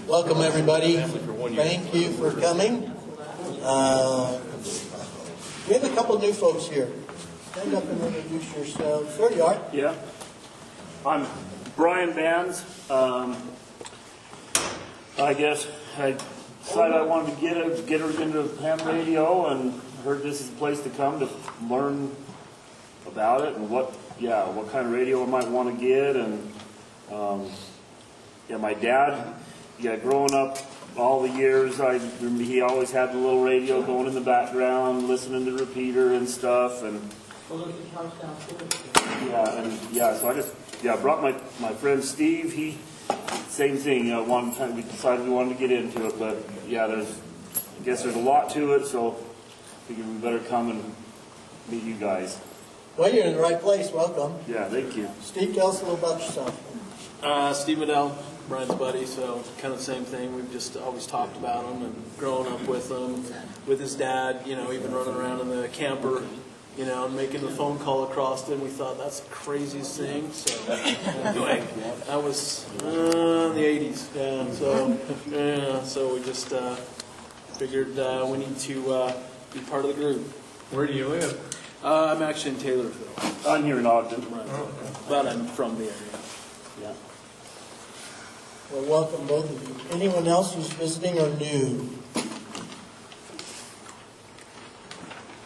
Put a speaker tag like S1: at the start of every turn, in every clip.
S1: Welcome, everybody. Thank you for coming. We have a couple new folks here. Stand up and introduce yourselves. There you are.
S2: Yeah. I'm Brian Bands. I guess I decided I wanted to get her into ham radio, and heard this is a place to come to learn about it and what kind of radio I might want to get. And my dad, growing up all the years, he always had the little radio going in the background, listening to the repeater and stuff. And so I just brought my friend Steve. He same thing. One time we decided we wanted to get into it, but I guess there's a lot to it, so I figured we better come and meet you guys.
S1: Well, you're in the right place. Welcome.
S2: Yeah, thank you.
S1: Steve, tell us a little about yourself.
S3: Steve Medell, Brian's buddy, so kind of the same thing. We've just always talked about him and grown up with him, with his dad, even running around in the camper, and making the phone call across it. And we thought that's the craziest thing. So anyway, that was in the 80s. So we just figured we need to be part of the group.
S4: Where do you live?
S3: I'm actually in Taylorville.
S2: I'm here in Ogden.
S3: Right. But I'm from the area.
S2: Yeah.
S1: Well, welcome both of you. Anyone else who's visiting or new?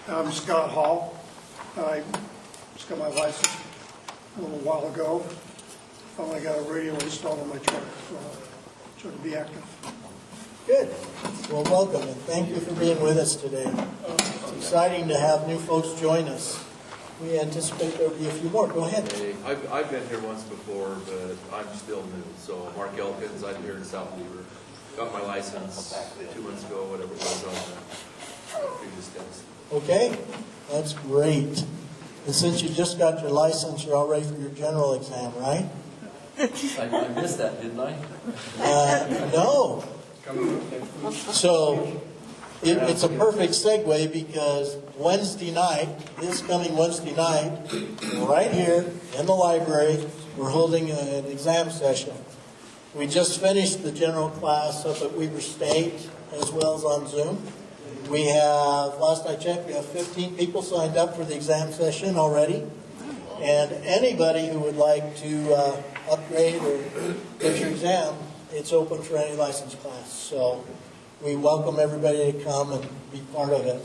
S5: I'm Scott Hall. I just got my license a little while ago. Finally got a radio installed on my truck, so try to be active.
S1: Good. Well, welcome, and thank you for being with us today. It's exciting to have new folks join us. We anticipate there will be a few more. Go ahead.
S4: Hey, I've been here once before, but I'm still new. So Mark Elkins, I'm here in South Beaver. Got my license 2 months ago, whatever it was on the previous test.
S1: Okay, that's great. And since you just got your license, you're all ready for your general exam, right?
S4: I missed that, didn't I?
S1: No. So it's a perfect segue because this coming Wednesday night, right here in the library, we're holding an exam session. We just finished the general class up at Weber State as well as on Zoom. We have, last I checked, we have 15 people signed up for the exam session already. And anybody who would like to upgrade or get your exam, it's open for any license class. So we welcome everybody to come and be part of it.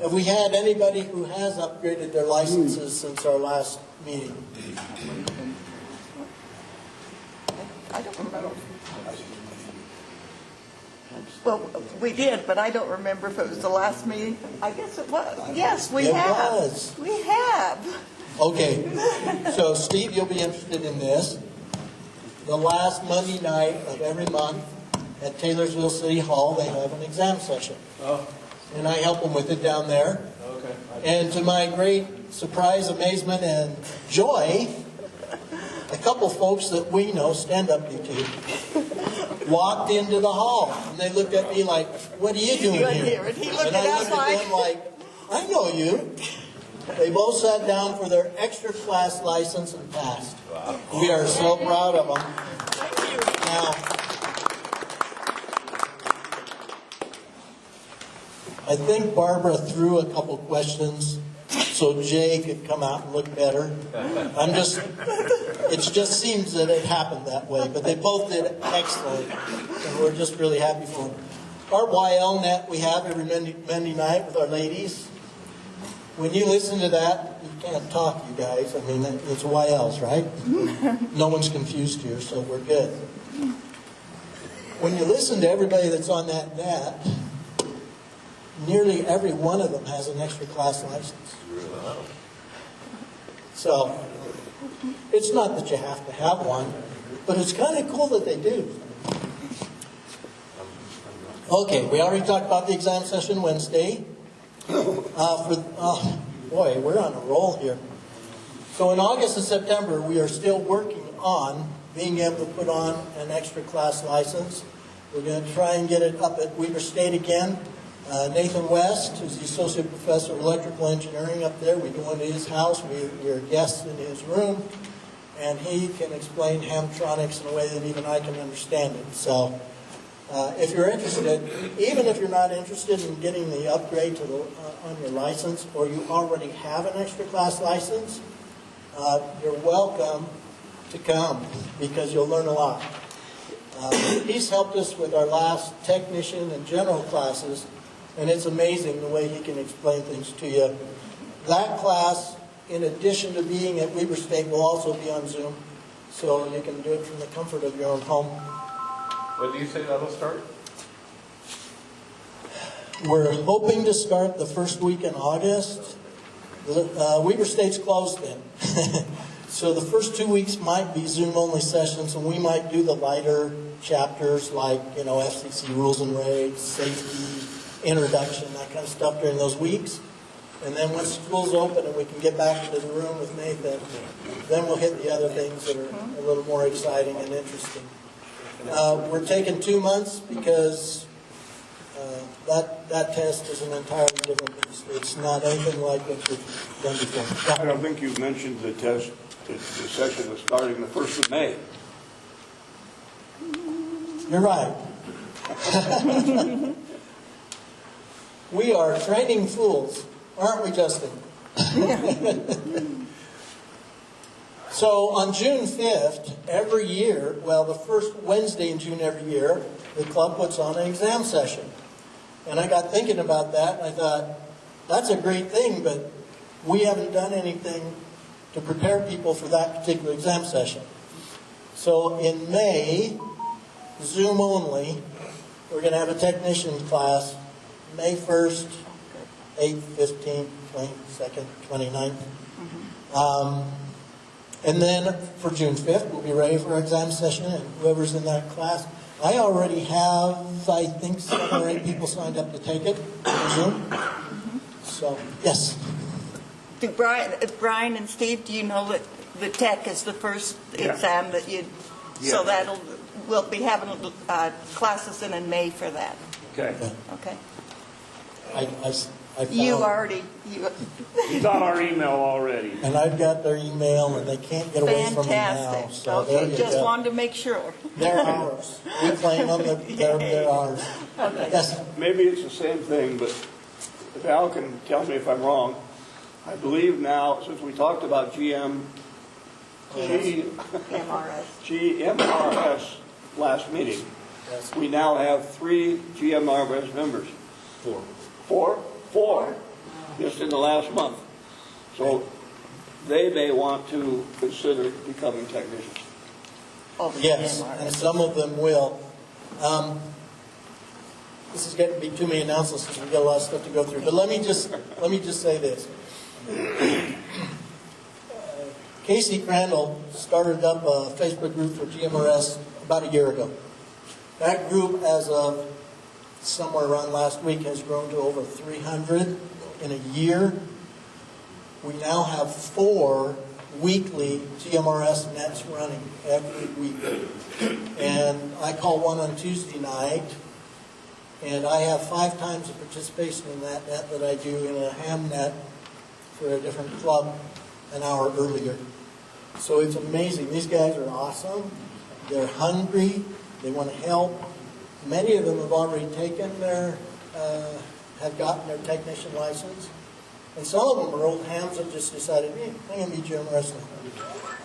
S1: Have we had anybody who has upgraded their licenses since our last meeting?
S6: I don't remember. Well, we did, but I don't remember if it was the last meeting. I guess it was. Yes, we have.
S1: It was.
S6: We have.
S1: Okay. So, Steve, you'll be interested in this. The last Monday night of every month at Taylorsville City Hall, they have an exam session.
S3: Oh.
S1: And I help them with it down there.
S3: Okay.
S1: And to my great surprise, amazement, and joy, a couple folks that we know, stand up you two, walked into the hall. And they looked at me like, what are you doing here?
S6: And he looked
S1: And
S6: at
S1: I
S6: us
S1: looked at them like, I know you. They both sat down for their extra class license and passed. Wow. We are so proud of them. Now, I think Barbara threw a couple questions so Jay could come out and look better. It just seems that it happened that way, but they both did excellent, and we're just really happy for them. Our YLnet we have every Monday night with our ladies. When you listen to that, you can't talk, you guys. I mean, it's YLs, right? No one's confused here, so we're good. When you listen to everybody that's on that net, nearly every one of them has an extra class license. So, it's not that you have to have one, but it's kind of cool that they do. Okay, we already talked about the exam session Wednesday. Boy, we're on a roll here. So in August and September, we are still working on being able to put on an extra class license. We're going to try and get it up at Weber State again. Nathan West, who's the Associate Professor of Electrical Engineering up there, we go into his house. We're guests in his room. and he can explain hamtronics in a way that even I can understand it. So if you're interested, even if you're not interested in getting the upgrade to on your license, or you already have an extra class license, you're welcome to come because you'll learn a lot. He's helped us with our last technician and general classes, and it's amazing the way he can explain things to you. That class, in addition to being at Weber State, will also be on Zoom, so you can do it from the comfort of your own home.
S7: When do you say that'll start?
S1: We're hoping to start the first week in August. Weber State's closed then. So the first 2 weeks might be Zoom-only sessions, and we might do the lighter chapters like, FCC rules and regs, safety, introduction, that kind of stuff during those weeks. And then once school's open and we can get back into the room with Nathan, then we'll hit the other things that are a little more exciting and interesting. We're taking 2 months because that test is an entirely different beast. It's not anything like what you've done before.
S8: I don't think you've mentioned the test. The session is starting the 1st of May.
S1: You're right. We are training fools, aren't we, Justin? So on June 5th, every year, the first Wednesday in June every year, the club puts on an exam session. And I got thinking about that, and I thought, that's a great thing, but we haven't done anything to prepare people for that particular exam session. So in May, Zoom only, we're going to have a technician class, May 1st, 8th, 15th, 22nd, 29th. And then for June 5th, we'll be ready for our exam session, and whoever's in that class. I already have, I think, 7 or 8 people signed up to take it on Zoom. So, yes.
S6: Do Brian and Steve, do you know that the tech is the first exam that you, so we'll be having classes in May for that.
S2: Okay.
S6: Okay.
S1: I found,
S6: You already,
S2: He's on our email already.
S1: and I've got their email, and they can't get away from me now.
S6: fantastic.
S1: So there
S6: Okay,
S1: you
S6: just
S1: go.
S6: wanted to make sure.
S1: They're ours. We claim them, they're ours. Yes.
S8: Maybe it's the same thing, but if Al can tell me if I'm wrong, I believe now, since we talked about GMRS last meeting, we now have 3 GMRS members. 4? 4, just in the last month. So they may want to consider becoming technicians.
S1: Yes, and some of them will. This is getting to be too many announcements because we've got a lot of stuff to go through. But let me just say this. Casey Crandall started up a Facebook group for GMRS about a year ago. That group, as of somewhere around last week, has grown to over 300 in a year. We now have 4 weekly GMRS nets running every week. And I call one on Tuesday night, and I have 5 times the participation in that net that I do in a ham net for a different club an hour earlier. So it's amazing. These guys are awesome. They're hungry. They want to help. Many of them have already taken have gotten their technician license. And some of them are old hams that just decided, I'm going to be GMRS now.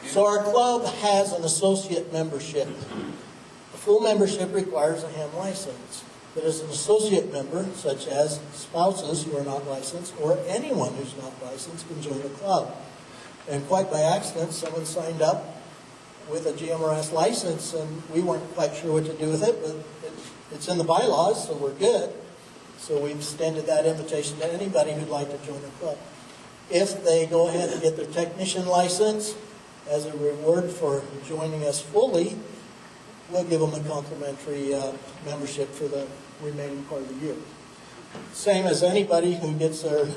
S1: So our club has an associate membership. A full membership requires a ham license. But as an associate member, such as spouses who are not licensed, or anyone who's not licensed can join the club. And quite by accident, someone signed up with a GMRS license, and we weren't quite sure what to do with it, but it's in the bylaws, so we're good. So we've extended that invitation to anybody who'd like to join the club. If they go ahead and get their technician license, as a reward for joining us fully, we'll give them a complimentary membership for the remaining part of the year. Same as anybody who gets their,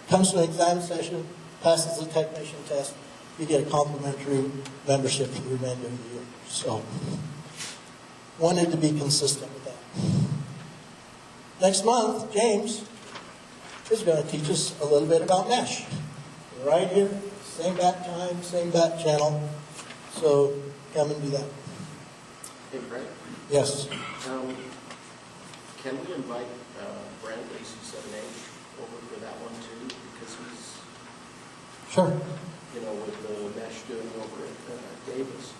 S1: comes to an exam session, passes the technician test, you get a complimentary membership for the remainder of the year. So, wanted to be consistent with that. Next month, James is going to teach us a little bit about mesh. Right here, same bat time, same bat channel. So come and do that.
S9: Hey, Brent,
S1: Yes.
S9: can we invite Brent AC7H over for that one too? Because he's,
S1: Sure.
S9: with the mesh doing over at Davis.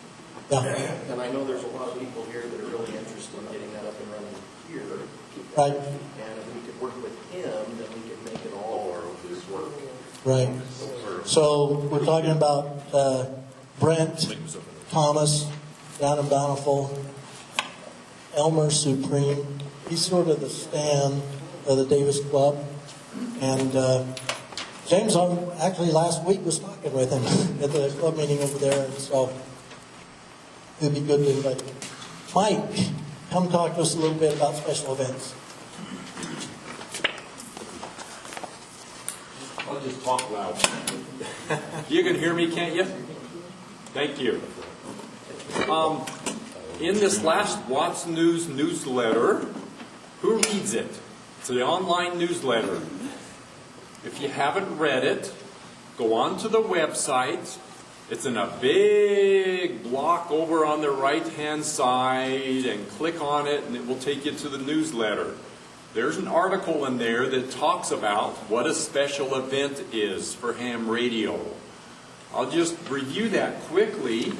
S1: Yeah.
S9: And I know there's a lot of people here that are really interested in getting that up and running here.
S1: Right.
S9: And if we could work with him, then we could make it all work.
S1: Right. So we're talking about Brent Thomas down in Bountiful, Elmer Supreme. He's sort of the Stan of the Davis Club. And James, actually last week was talking with him at the club meeting over there. And so it'd be good to invite him. Mike, come talk to us a little bit about special events.
S7: I'll just talk loud. You can hear me, can't you? Thank you. In this last Watts News newsletter, who reads it? It's the online newsletter. If you haven't read it, go on to the website. It's in a big block over on the right-hand side, and click on it, and it will take you to the newsletter. There's an article in there that talks about what a special event is for ham radio. I'll just review that quickly.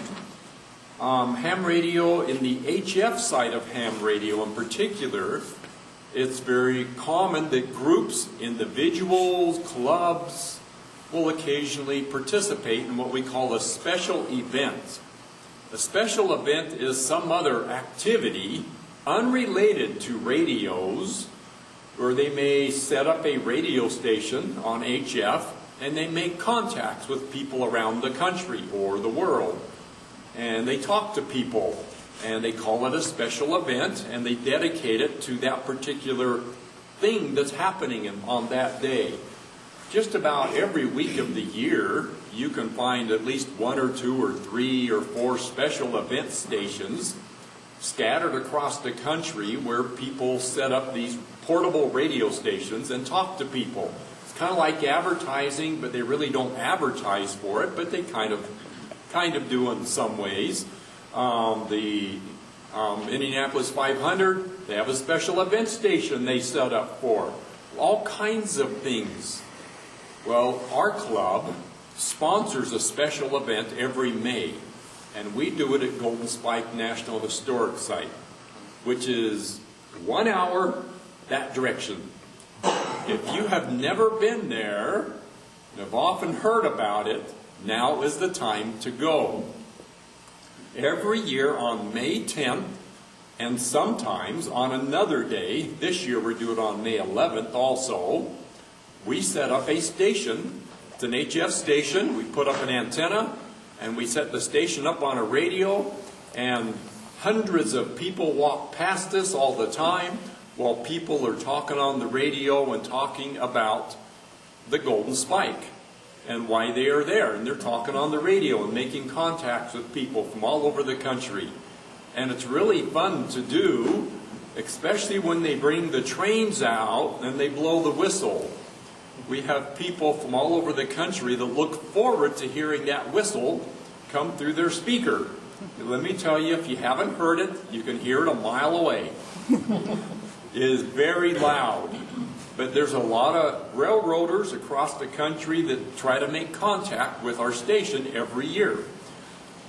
S7: Ham radio, in the HF side of ham radio in particular, it's very common that groups, individuals, clubs, will occasionally participate in what we call a special event. A special event is some other activity unrelated to radios, where they may set up a radio station on HF and they make contacts with people around the country or the world. And they talk to people, and they call it a special event, and they dedicate it to that particular thing that's happening on that day. Just about every week of the year, you can find at least 1 or 2 or 3 or 4 special event stations scattered across the country where people set up these portable radio stations and talk to people. It's kind of like advertising, but they really don't advertise for it, but they kind of do in some ways. The Indianapolis 500, they have a special event station they set up for. All kinds of things. Well, our club sponsors a special event every May, and we do it at Golden Spike National Historic Site, which is 1 hour that direction. If you have never been there, and have often heard about it, now is the time to go. Every year on May 10th, and sometimes on another day, this year we do it on May 11th also, we set up a station. It's an HF station. We put up an antenna, and we set the station up on a radio, and hundreds of people walk past us all the time while people are talking on the radio and talking about the Golden Spike and why they are there. And they're talking on the radio and making contacts with people from all over the country. And it's really fun to do, especially when they bring the trains out and they blow the whistle. We have people from all over the country that look forward to hearing that whistle come through their speaker. And let me tell you, if you haven't heard it, you can hear it a mile away. It is very loud. But there's a lot of railroaders across the country that try to make contact with our station every year.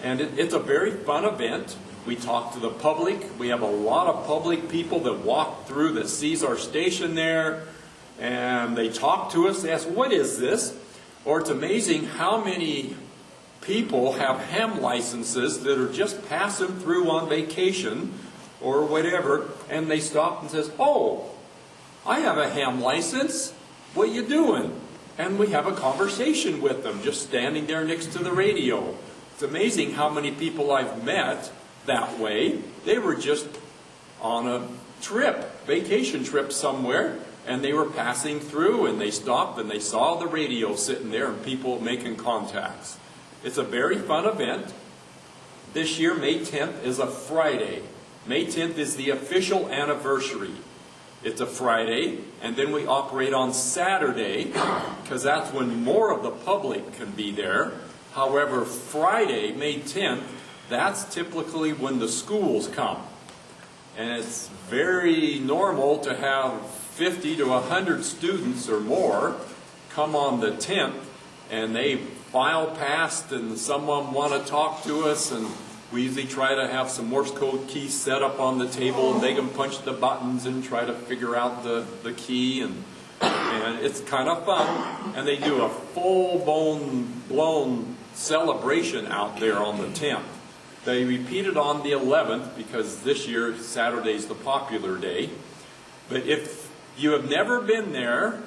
S7: And it's a very fun event. We talk to the public. We have a lot of public people that walk through that sees our station there. And they talk to us. They ask, what is this? Or it's amazing how many people have ham licenses that are just passing through on vacation or whatever. And they stop and says, oh, I have a ham license. What you doing? And we have a conversation with them, just standing there next to the radio. It's amazing how many people I've met that way. They were just on a trip, vacation trip somewhere, and they were passing through, and they stopped, and they saw the radio sitting there and people making contacts. It's a very fun event. This year, May 10th is a Friday. May 10th is the official anniversary. It's a Friday, and then we operate on Saturday, because that's when more of the public can be there. However, Friday, May 10th, that's typically when the schools come. And it's very normal to have 50 to 100 students or more come on the 10th, and they file past and someone want to talk to us, and we usually try to have some Morse code keys set up on the table, and they can punch the buttons and try to figure out the key, and it's kind of fun. And they do a full-blown celebration out there on the 10th. They repeat it on the 11th because this year Saturday's the popular day. But if you have never been there,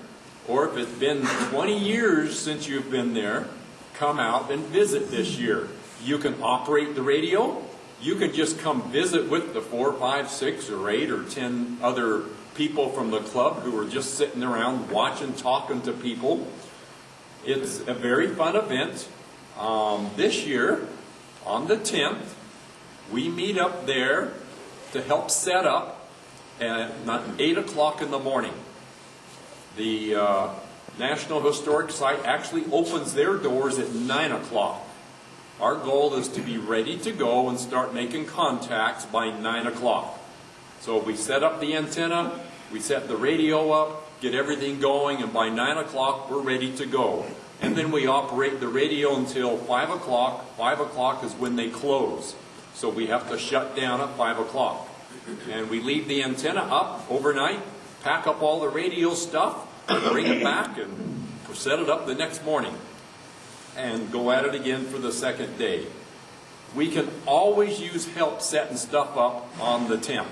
S7: or if it's been 20 years since you've been there, come out and visit this year. You can operate the radio. You can just come visit with the 4, 5, 6, or 8, or 10 other people from the club who are just sitting around watching, talking to people. It's a very fun event. This year, on the 10th, we meet up there to help set up at 8 o'clock in the morning. The National Historic Site actually opens their doors at 9 o'clock. Our goal is to be ready to go and start making contacts by 9 o'clock. So we set up the antenna, we set the radio up, get everything going, and by 9 o'clock we're ready to go. And then we operate the radio until 5 o'clock. 5 o'clock is when they close. So we have to shut down at 5 o'clock. And we leave the antenna up overnight, pack up all the radio stuff, bring it back, and set it up the next morning. And go at it again for the second day. We can always use help setting stuff up on the 10th.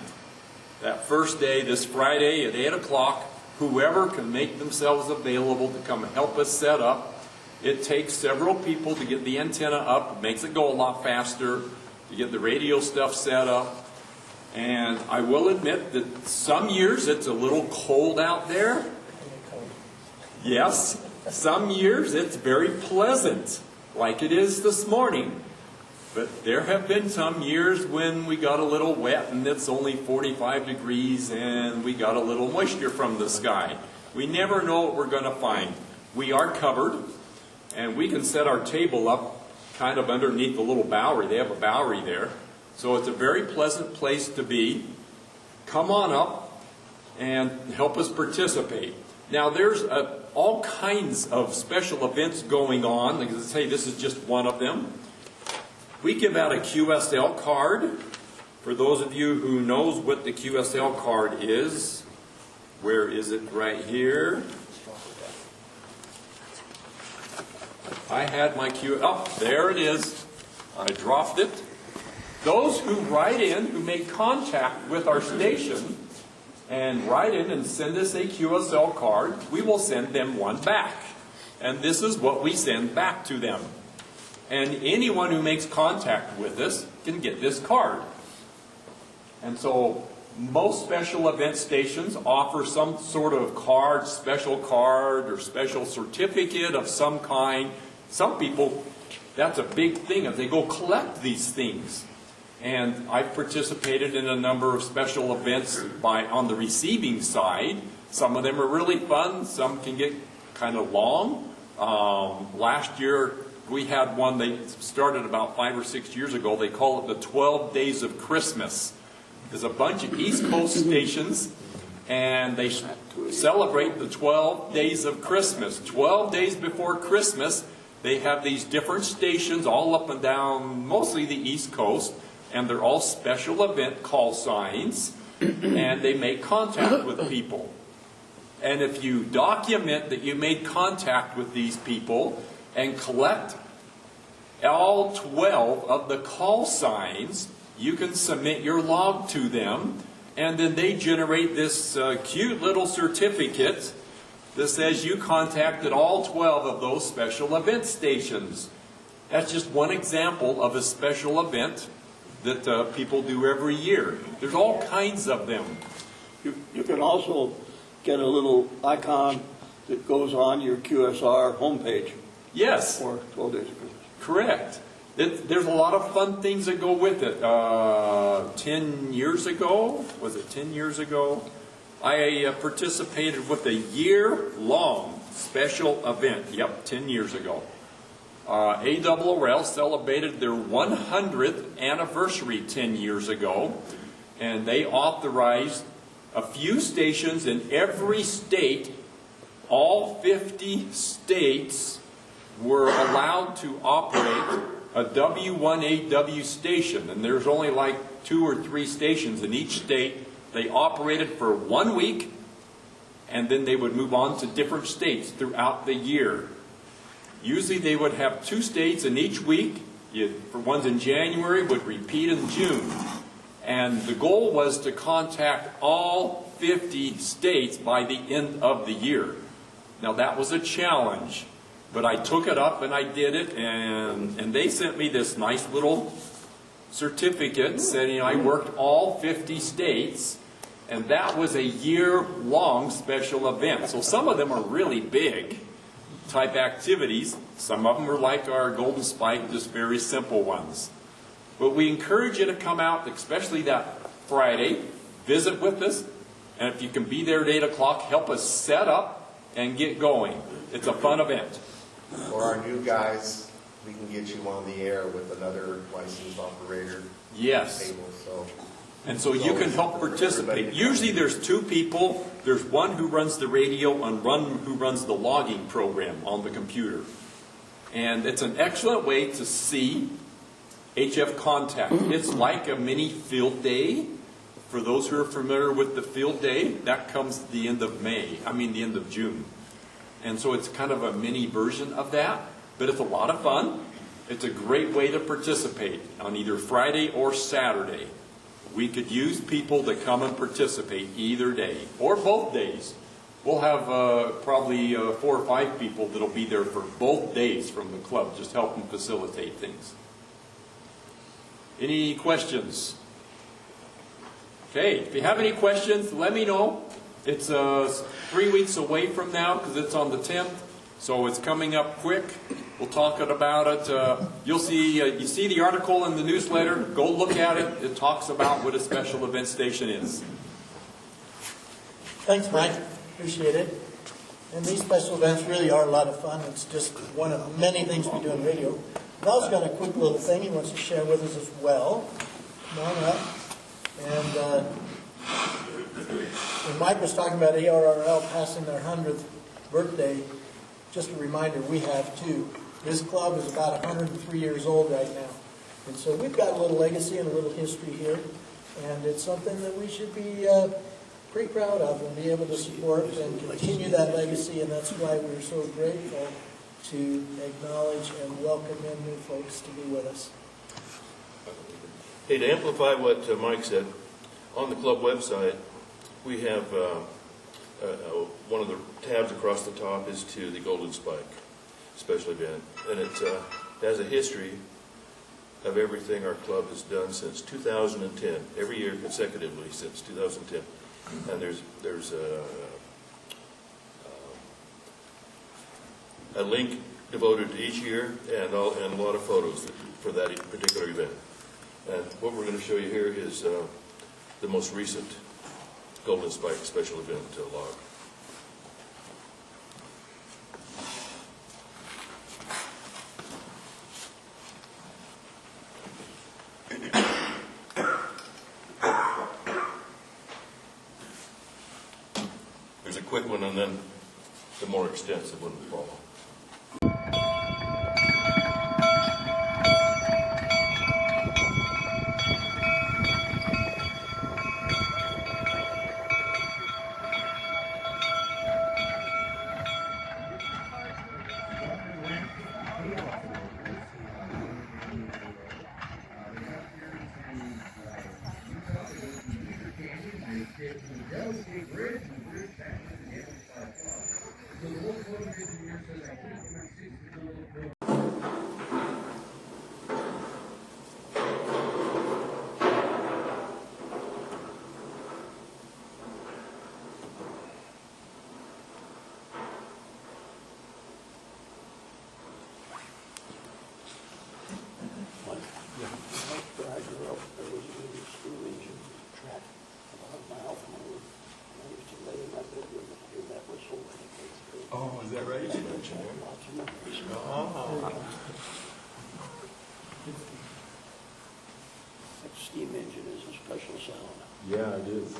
S7: That first day, this Friday at 8 o'clock, whoever can make themselves available to come help us set up. It takes several people to get the antenna up. It makes it go a lot faster to get the radio stuff set up. And I will admit that some years it's a little cold out there. Yes, some years it's very pleasant, like it is this morning. But there have been some years when we got a little wet and it's only 45 degrees and we got a little moisture from the sky. We never know what we're going to find. We are covered, and we can set our table up kind of underneath the little Bowery. They have a Bowery there. So it's a very pleasant place to be. Come on up and help us participate. Now there's all kinds of special events going on. Like I say, this is just one of them. We give out a QSL card. For those of you who knows what the QSL card is, where is it? Right here. I had my oh, there it is. I dropped it. Those who write in, who make contact with our station, and write in and send us a QSL card, we will send them one back. And this is what we send back to them. And anyone who makes contact with us can get this card. And so most special event stations offer some sort of card, special card, or special certificate of some kind. Some people, that's a big thing, as they go collect these things. And I've participated in a number of special events on the receiving side. Some of them are really fun. Some can get kind of long. Last year, we had one, they started about 5 or 6 years ago. They call it the 12 Days of Christmas. There's a bunch of East Coast stations, and they celebrate the 12 days of Christmas. 12 days before Christmas, they have these different stations all up and down, mostly the East Coast, and they're all special event call signs, and they make contact with people. And if you document that you made contact with these people and collect all 12 of the call signs, you can submit your log to them, and then they generate this cute little certificate that says you contacted all 12 of those special event stations. That's just one example of a special event that people do every year. There's all kinds of them.
S8: You can also get a little icon that goes on your QSR homepage.
S7: Yes.
S8: For 12 days of Christmas.
S7: Correct. There's a lot of fun things that go with it. 10 years ago, was it 10 years ago? I participated with a year-long special event. Yep, 10 years ago. ARRL celebrated their 100th anniversary 10 years ago, and they authorized a few stations in every state. All 50 states were allowed to operate a W1AW station, and there's only like 2 or 3 stations in each state. They operated for 1 week, and then they would move on to different states throughout the year. Usually they would have 2 states in each week. For ones in January would repeat in June. And the goal was to contact all 50 states by the end of the year. Now that was a challenge, but I took it up and I did it, and they sent me this nice little certificate saying I worked all 50 states, and that was a year-long special event. So some of them are really big type activities. Some of them are like our Golden Spike, just very simple ones. But we encourage you to come out, especially that Friday, visit with us, and if you can be there at 8 o'clock, help us set up and get going. It's a fun event.
S10: For our new guys, we can get you on the air with another licensed operator.
S7: Yes.
S10: Table, so.
S7: And so you can help participate. Usually there's 2 people. There's one who runs the radio and one who runs the logging program on the computer. And it's an excellent way to see HF contact. It's like a mini field day. For those who are familiar with the field day, that comes at the end of the end of June. And so it's kind of a mini version of that, but it's a lot of fun. It's a great way to participate on either Friday or Saturday. We could use people to come and participate either day, or both days. We'll have probably 4 or 5 people that'll be there for both days from the club, just helping facilitate things. Any questions? Okay, if you have any questions, let me know. It's 3 weeks away from now because it's on the 10th, so it's coming up quick. We'll talk about it. You'll see, you see the article in the newsletter. Go look at it. It talks about what a special event station is.
S1: Thanks, Mike. Appreciate it. And these special events really are a lot of fun. It's just one of many things we do in radio. Val's got a quick little thing he wants to share with us as well. Come on up. And when Mike was talking about ARRL passing their 100th birthday, just a reminder, we have too. This club is about 103 years old right now. And so we've got a little legacy and a little history here. And it's something that we should be pretty proud of and be able to support and continue that legacy. And that's why we're so grateful to acknowledge and welcome in new folks to be with us.
S11: Hey, to amplify what Mike said, on the club website, we have one of the tabs across the top is to the Golden Spike special event, and it has a history of everything our club has done since 2010, every year consecutively since 2010. And there's a link devoted to each year and a lot of photos for that particular event. And what we're going to show you here is the most recent Golden Spike special event log. There's a quick one and then the more extensive one will follow.
S12: The
S8: steam engine is a special sound.
S11: Yeah, it is.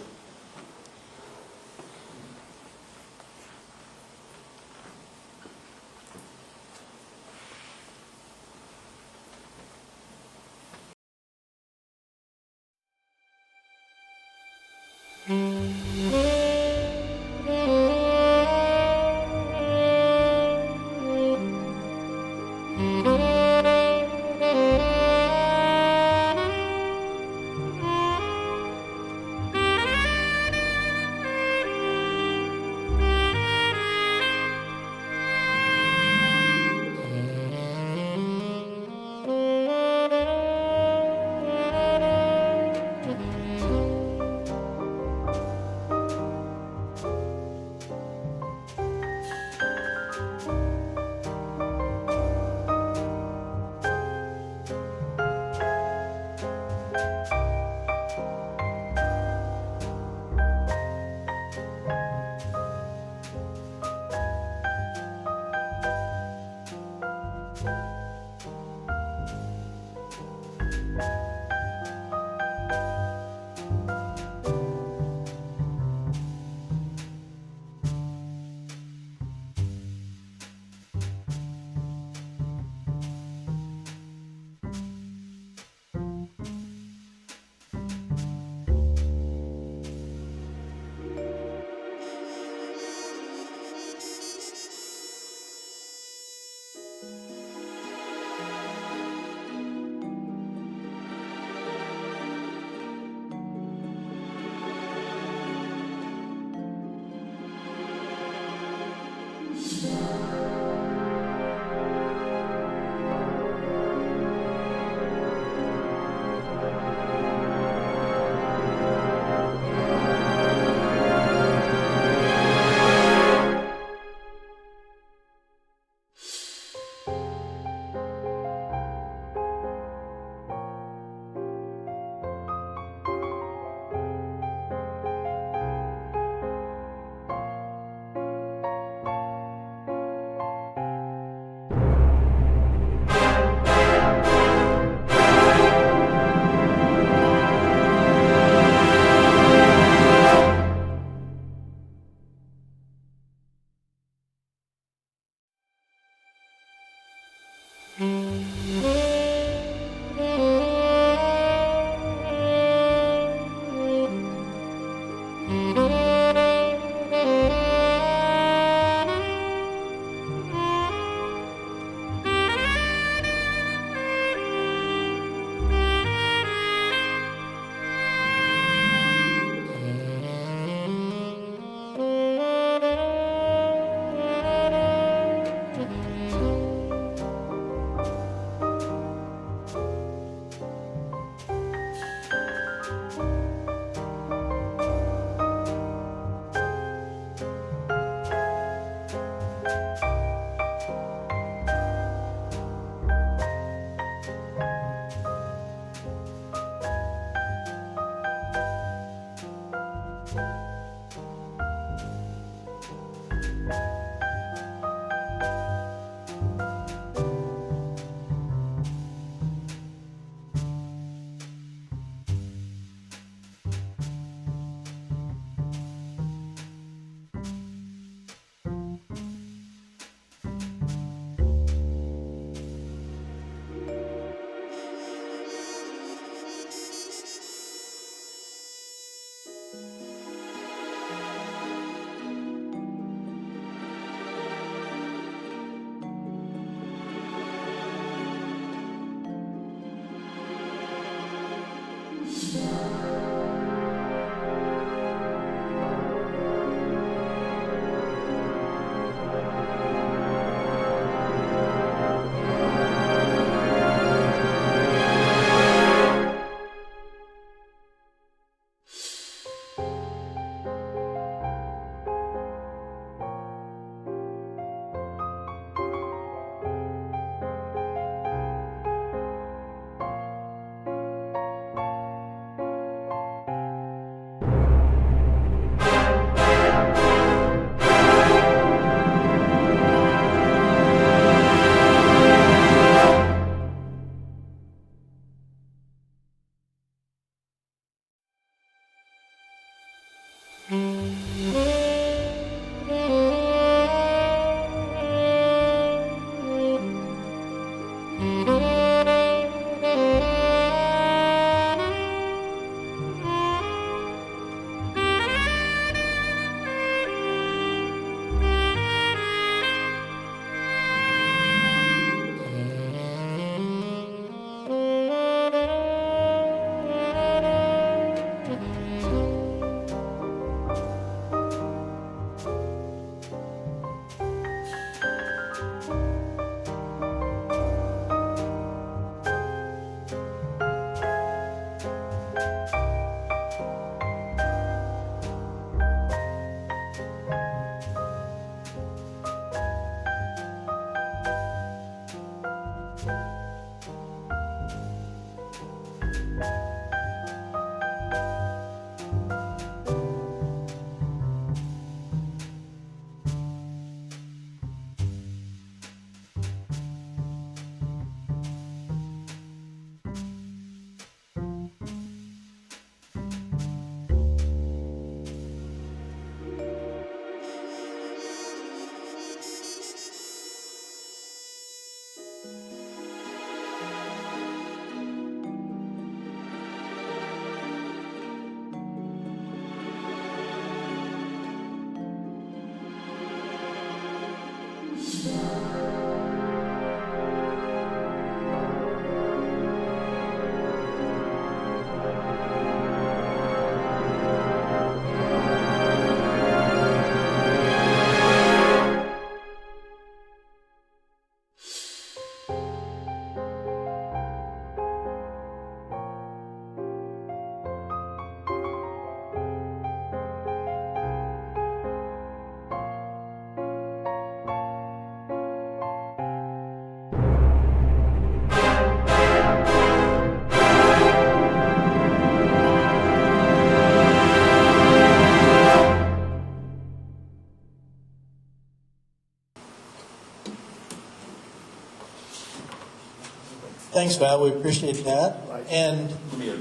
S1: Thanks, Val, we appreciate that. And, yeah,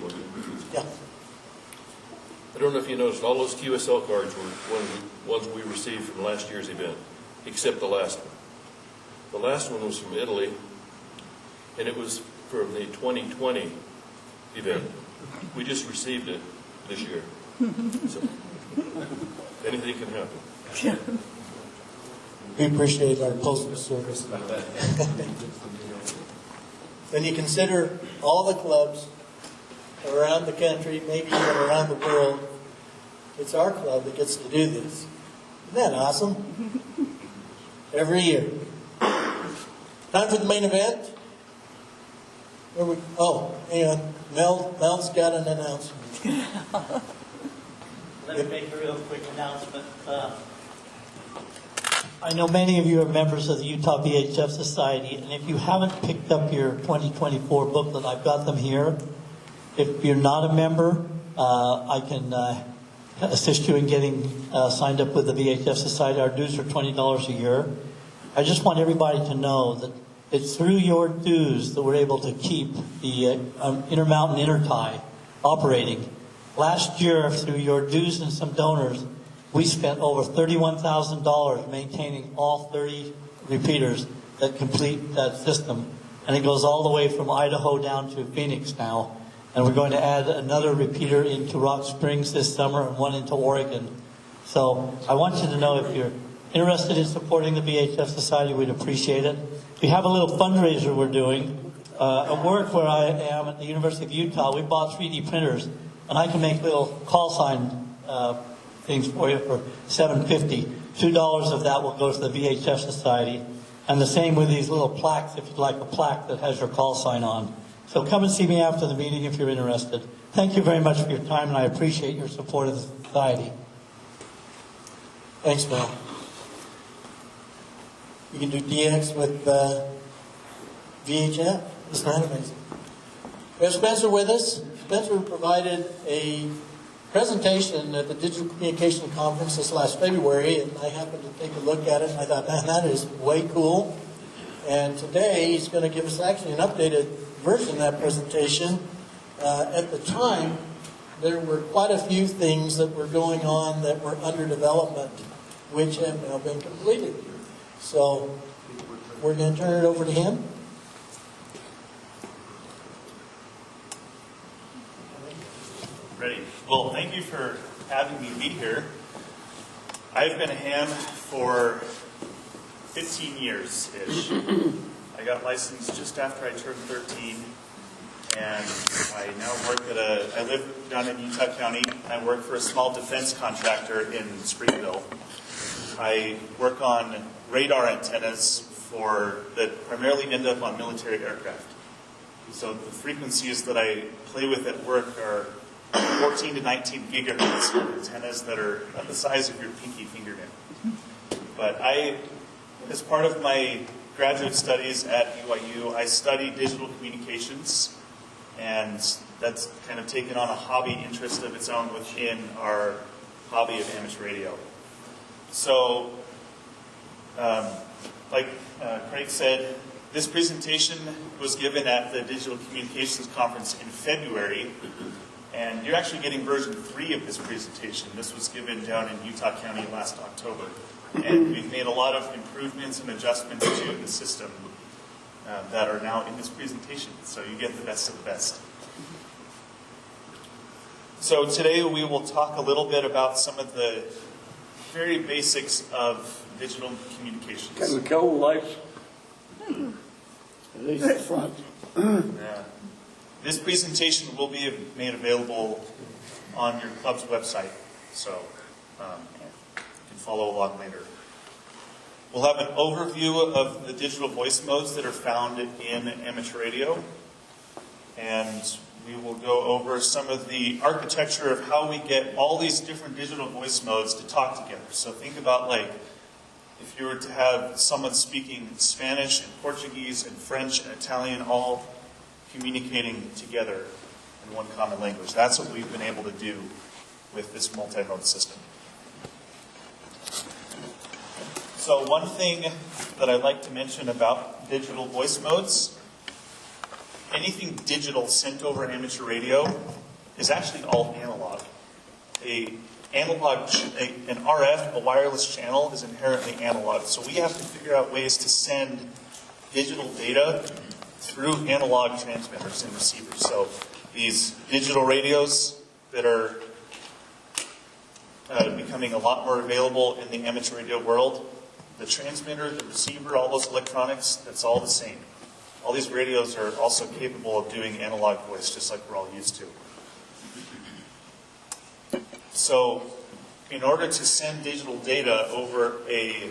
S11: I don't know if you noticed, all those QSL cards were ones we received from last year's event, except the last one. The last one was from Italy, and it was from the 2020 event. We just received it this year. So, anything can happen.
S1: we appreciate our postal service. When you consider all the clubs around the country, maybe even around the world, it's our club that gets to do this. Isn't that awesome? Every year. Time for the main event. Hang on. Mel's got an announcement.
S12: Let me make a real quick announcement. I know many of you are members of the Utah VHF Society, and if you haven't picked up your 2024 booklet, I've got them here. If you're not a member, I can assist you in getting signed up with the VHF Society. Our dues are $20 a year. I just want everybody to know that it's through your dues that we're able to keep the Intermountain Intertie operating. Last year, through your dues and some donors, we spent over $31,000 maintaining all 30 repeaters that complete that system. And it goes all the way from Idaho down to Phoenix now. And we're going to add another repeater into Rock Springs this summer and one into Oregon. So I want you to know, if you're interested in supporting the VHF Society, we'd appreciate it. We have a little fundraiser we're doing. At work where I am at the University of Utah, we bought 3D printers, and I can make little call sign things for you for $7.50. $2 of that will go to the VHF Society. And the same with these little plaques, if you'd like a plaque that has your call sign on. So come and see me after the meeting if you're interested. Thank you very much for your time, and I appreciate your support of the society.
S1: Thanks, Mel. You can do DX with VHF. Isn't that amazing? We have Spencer with us. Spencer provided a presentation at the Digital Communication Conference this last February, and I happened to take a look at it, and I thought, man, that is way cool. And today he's going to give us actually an updated version of that presentation. At the time, there were quite a few things that were going on that were under development, which have now been completed. So we're going to turn it over to him.
S13: Ready. Well, thank you for having me be here. I've been a ham for 15 years-ish. I got licensed just after I turned 13, and I now work at I live down in Utah County. I work for a small defense contractor in Springville. I work on radar antennas that primarily end up on military aircraft. So the frequencies that I play with at work are 14 to 19 gigahertz antennas that are the size of your pinky fingernail. But as part of my graduate studies at BYU, I study digital communications, and that's kind of taken on a hobby interest of its own within our hobby of amateur radio. So, like Craig said, this presentation was given at the Digital Communications Conference in February, and you're actually getting version 3 of this presentation. This was given down in Utah County last October. And we've made a lot of improvements and adjustments to the system that are now in this presentation. So you get the best of the best. So today we will talk a little bit about some of the very basics of digital communications.
S8: Can we kill the lights?
S5: At least the front.
S13: Yeah. This presentation will be made available on your club's website, so you can follow along later. We'll have an overview of the digital voice modes that are found in amateur radio, and we will go over some of the architecture of how we get all these different digital voice modes to talk together. So think about, like, if you were to have someone speaking Spanish and Portuguese and French and Italian all communicating together in one common language. That's what we've been able to do with this multimode system. So one thing that I'd like to mention about digital voice modes anything digital sent over amateur radio is actually all analog. An RF, a wireless channel, is inherently analog. So we have to figure out ways to send digital data through analog transmitters and receivers. So these digital radios that are becoming a lot more available in the amateur radio world, the transmitter, the receiver, all those electronics, that's all the same. All these radios are also capable of doing analog voice, just like we're all used to. So in order to send digital data over a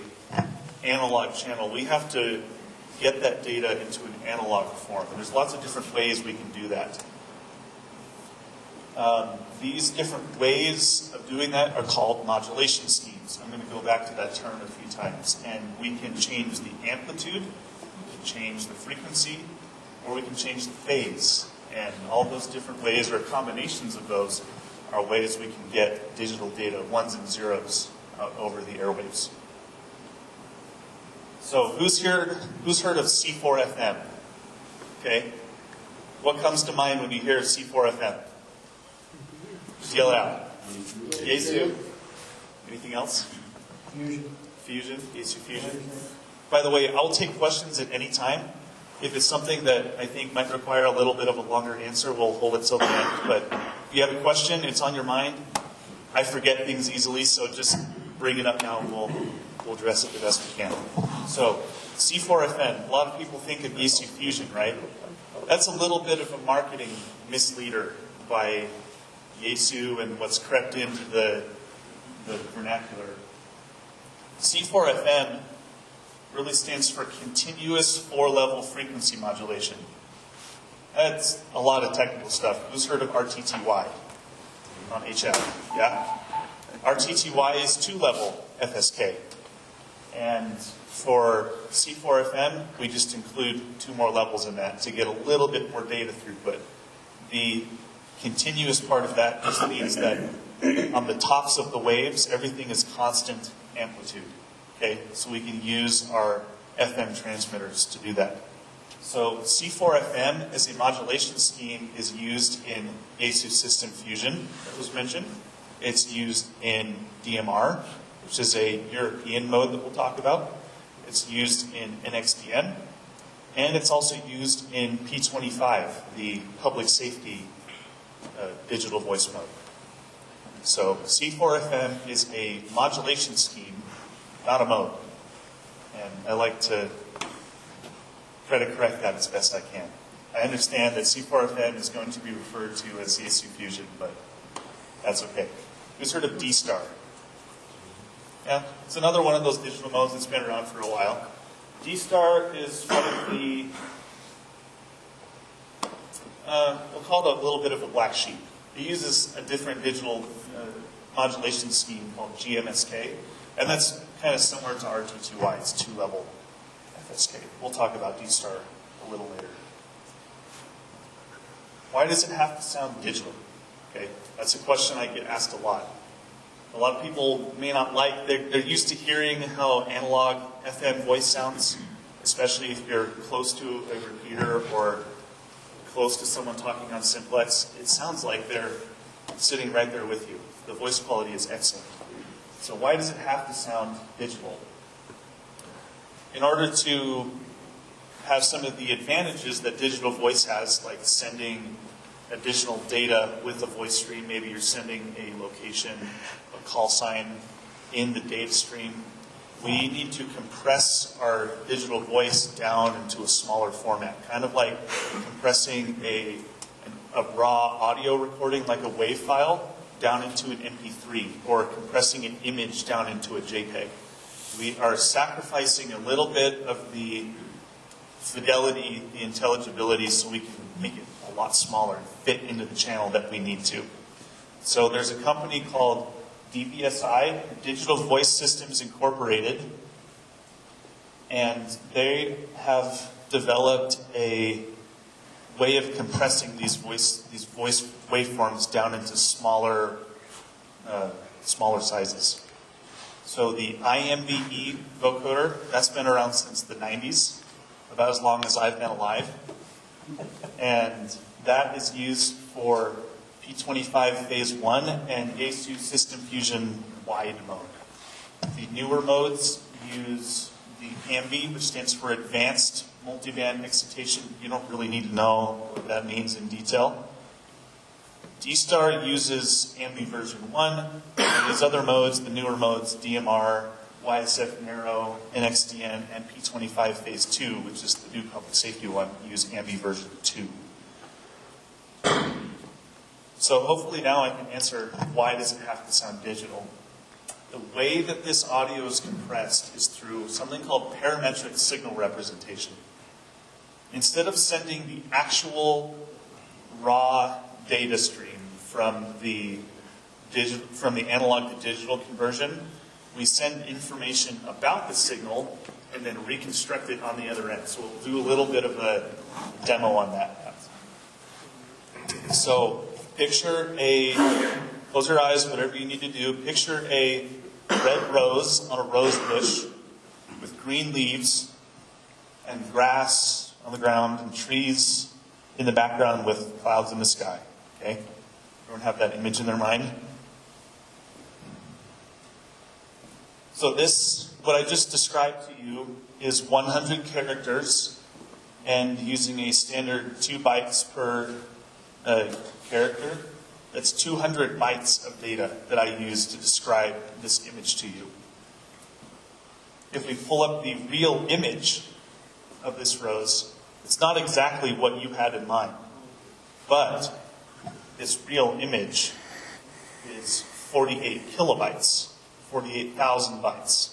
S13: analog channel, we have to get that data into an analog form. And there's lots of different ways we can do that. These different ways of doing that are called modulation schemes. I'm going to go back to that term a few times. And we can change the amplitude, we can change the frequency, or we can change the phase. And all those different ways, or combinations of those, are ways we can get digital data, ones and zeros, out over the airwaves. So who's heard of C4FM? Okay. What comes to mind when you hear C4FM? Just yell it out. Yaesu? Anything else? Fusion. Yaesu Fusion. By the way, I'll take questions at any time. If it's something that I think might require a little bit of a longer answer, we'll hold it till the end. But if you have a question, it's on your mind. I forget things easily, so just bring it up now and we'll address it the best we can. So, C4FM, a lot of people think of Yaesu Fusion, right? That's a little bit of a marketing misleader by Yaesu and what's crept into the vernacular. C4FM really stands for continuous 4-level frequency modulation. That's a lot of technical stuff. Who's heard of RTTY on HF? Yeah? RTTY is 2-level FSK. And for C4FM, we just include 2 more levels in that to get a little bit more data throughput. The continuous part of that just means that on the tops of the waves, everything is constant amplitude. Okay, so we can use our FM transmitters to do that. So C4FM as a modulation scheme is used in Yaesu System Fusion, that was mentioned. It's used in DMR, which is a European mode that we'll talk about. It's used in NXDN. And it's also used in P25, the public safety digital voice mode. So C4FM is a modulation scheme, not a mode. And I like to try to correct that as best I can. I understand that C4FM is going to be referred to as Yaesu Fusion, but that's okay. Who's heard of D-Star? Yeah, it's another one of those digital modes that's been around for a while. D-Star is one of the, we'll call it a little bit of a black sheep. It uses a different digital modulation scheme called GMSK, and that's kind of similar to RTTY. It's 2-level FSK. We'll talk about D-Star a little later. Why does it have to sound digital? Okay, that's a question I get asked a lot. A lot of people may not like, they're used to hearing how analog FM voice sounds, especially if you're close to a repeater or close to someone talking on simplex. It sounds like they're sitting right there with you. The voice quality is excellent. So why does it have to sound digital? In order to have some of the advantages that digital voice has, like sending additional data with a voice stream, maybe you're sending a location, a call sign in the data stream, we need to compress our digital voice down into a smaller format, kind of like compressing a raw audio recording, like a WAV file, down into an MP3, or compressing an image down into a JPEG. We are sacrificing a little bit of the fidelity, the intelligibility, so we can make it a lot smaller and fit into the channel that we need to. So there's a company called DVSI, Digital Voice Systems Incorporated, and they have developed a way of compressing these voice waveforms down into smaller sizes. So the IMVE vocoder, that's been around since the 90s, about as long as I've been alive. And that is used for P25 Phase 1 and ASU System Fusion Wide mode. The newer modes use the AMBI, which stands for Advanced Multiband Excitation. You don't really need to know what that means in detail. D-Star uses AMBI version 1, and these other modes, the newer modes, DMR, YSF Narrow, NXDN, and P25 Phase 2, which is the new public safety one, use AMBI version 2. So hopefully now I can answer why does it have to sound digital. The way that this audio is compressed is through something called parametric signal representation. Instead of sending the actual raw data stream from the analog to digital conversion, we send information about the signal and then reconstruct it on the other end. So we'll do a little bit of a demo on that. So picture close your eyes, whatever you need to do, picture a red rose on a rose bush with green leaves and grass on the ground and trees in the background with clouds in the sky. Okay? Everyone have that image in their mind? So this, what I just described to you, is 100 characters, and using a standard 2 bytes per character, that's 200 bytes of data that I use to describe this image to you. If we pull up the real image of this rose, it's not exactly what you had in mind, but this real image is 48 kilobytes, 48,000 bytes.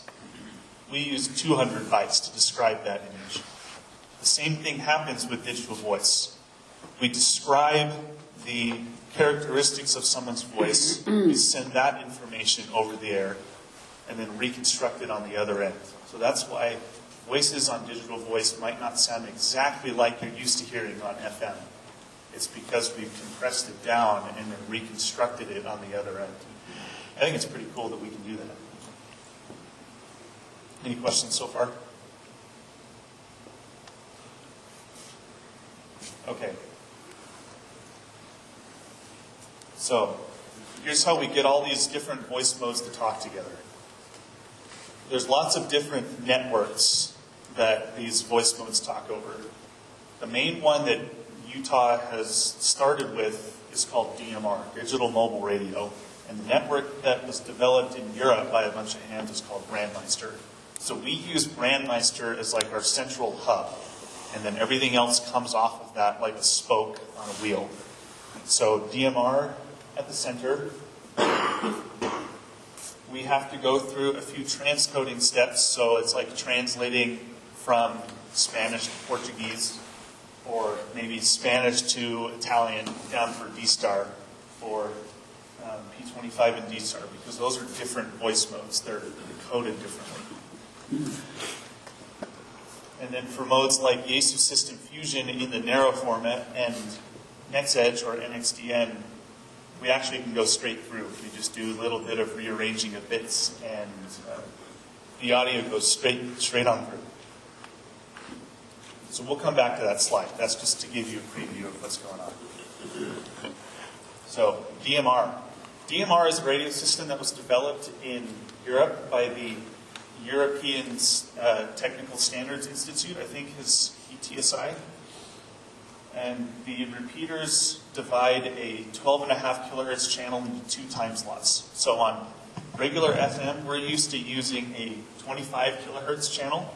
S13: We use 200 bytes to describe that image. The same thing happens with digital voice. We describe the characteristics of someone's voice, we send that information over the air, and then reconstruct it on the other end. So that's why voices on digital voice might not sound exactly like you're used to hearing on FM. It's because we've compressed it down and then reconstructed it on the other end. I think it's pretty cool that we can do that. Any questions so far? Okay. So, here's how we get all these different voice modes to talk together. There's lots of different networks that these voice modes talk over. The main one that Utah has started with is called DMR, Digital Mobile Radio. And the network that was developed in Europe by a bunch of hands is called Brandmeister. So we use Brandmeister as like our central hub. And then everything else comes off of that like a spoke on a wheel. So DMR at the center. We have to go through a few transcoding steps. So it's like translating from Spanish to Portuguese, or maybe Spanish to Italian down for D-Star, or P25 and D-Star, because those are different voice modes. They're coded differently. And then for modes like YSF System Fusion in the narrow format and NXEdge or NXDN, we actually can go straight through. We just do a little bit of rearranging of bits, and the audio goes straight on through. So we'll come back to that slide. That's just to give you a preview of what's going on. So DMR. DMR is a radio system that was developed in Europe by the European Technical Standards Institute, I think is ETSI. And the repeaters divide a 12.5 kilohertz channel into 2 time slots. So on regular FM, we're used to using a 25 kilohertz channel.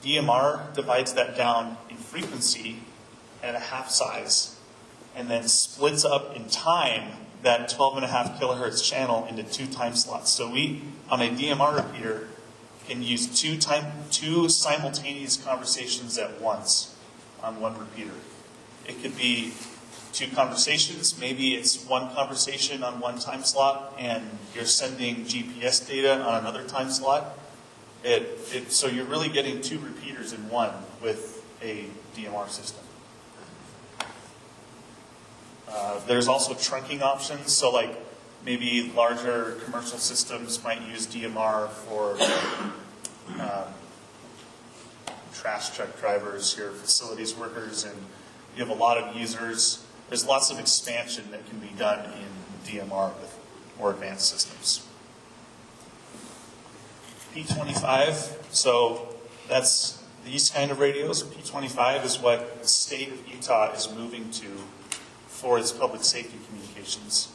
S13: DMR divides that down in frequency at a half size, and then splits up in time that 12.5 kilohertz channel into 2 time slots. So we, on a DMR repeater, can use two simultaneous conversations at once on one repeater. It could be 2 conversations. Maybe it's 1 conversation on 1 time slot, and you're sending GPS data on another time slot. So you're really getting 2 repeaters in one with a DMR system. There's also trunking options. So like maybe larger commercial systems might use DMR for trash truck drivers, your facilities workers, and you have a lot of users. There's lots of expansion that can be done in DMR with more advanced systems. P25, so that's these kind of radios. P25 is what the state of Utah is moving to for its public safety communications.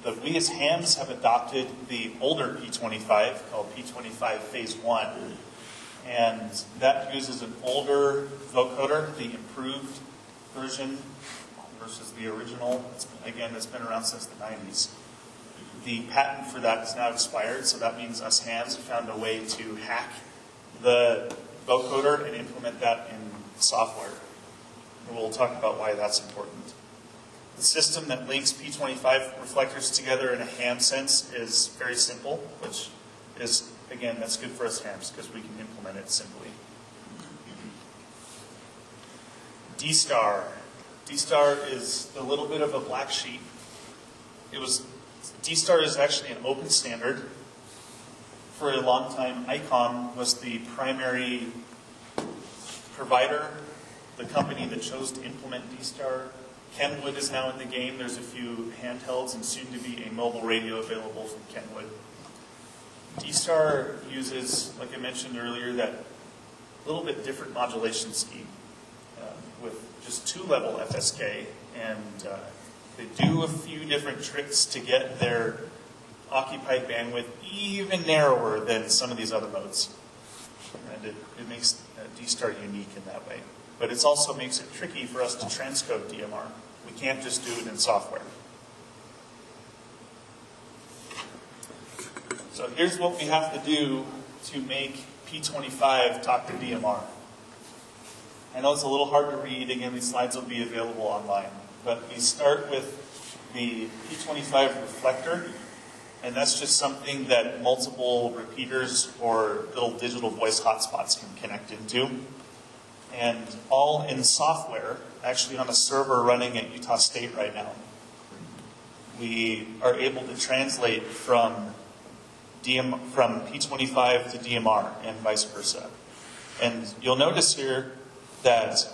S13: But we as hams have adopted the older P25 called P25 Phase 1. And that uses an older vocoder, the improved version versus the original. Again, it's been around since the 90s. The patent for that is now expired, so that means us hams have found a way to hack the vocoder and implement that in software. And we'll talk about why that's important. The system that links P25 reflectors together in a ham sense is very simple, which is, again, that's good for us hams because we can implement it simply. D-Star. D-Star is a little bit of a black sheep. D-Star is actually an open standard. For a long time, ICOM was the primary provider, the company that chose to implement D-Star. Kenwood is now in the game. There's a few handhelds and soon to be a mobile radio available from Kenwood. D-Star uses, like I mentioned earlier, that little bit different modulation scheme with just 2-level FSK, and they do a few different tricks to get their occupied bandwidth even narrower than some of these other modes. And it makes D-Star unique in that way. But it also makes it tricky for us to transcode DMR. We can't just do it in software. So here's what we have to do to make P25 talk to DMR. I know it's a little hard to read. Again, these slides will be available online. But we start with the P25 reflector, and that's just something that multiple repeaters or little digital voice hotspots can connect into. And all in software, actually on a server running at Utah State right now. We are able to translate from P25 to DMR and vice versa. And you'll notice here that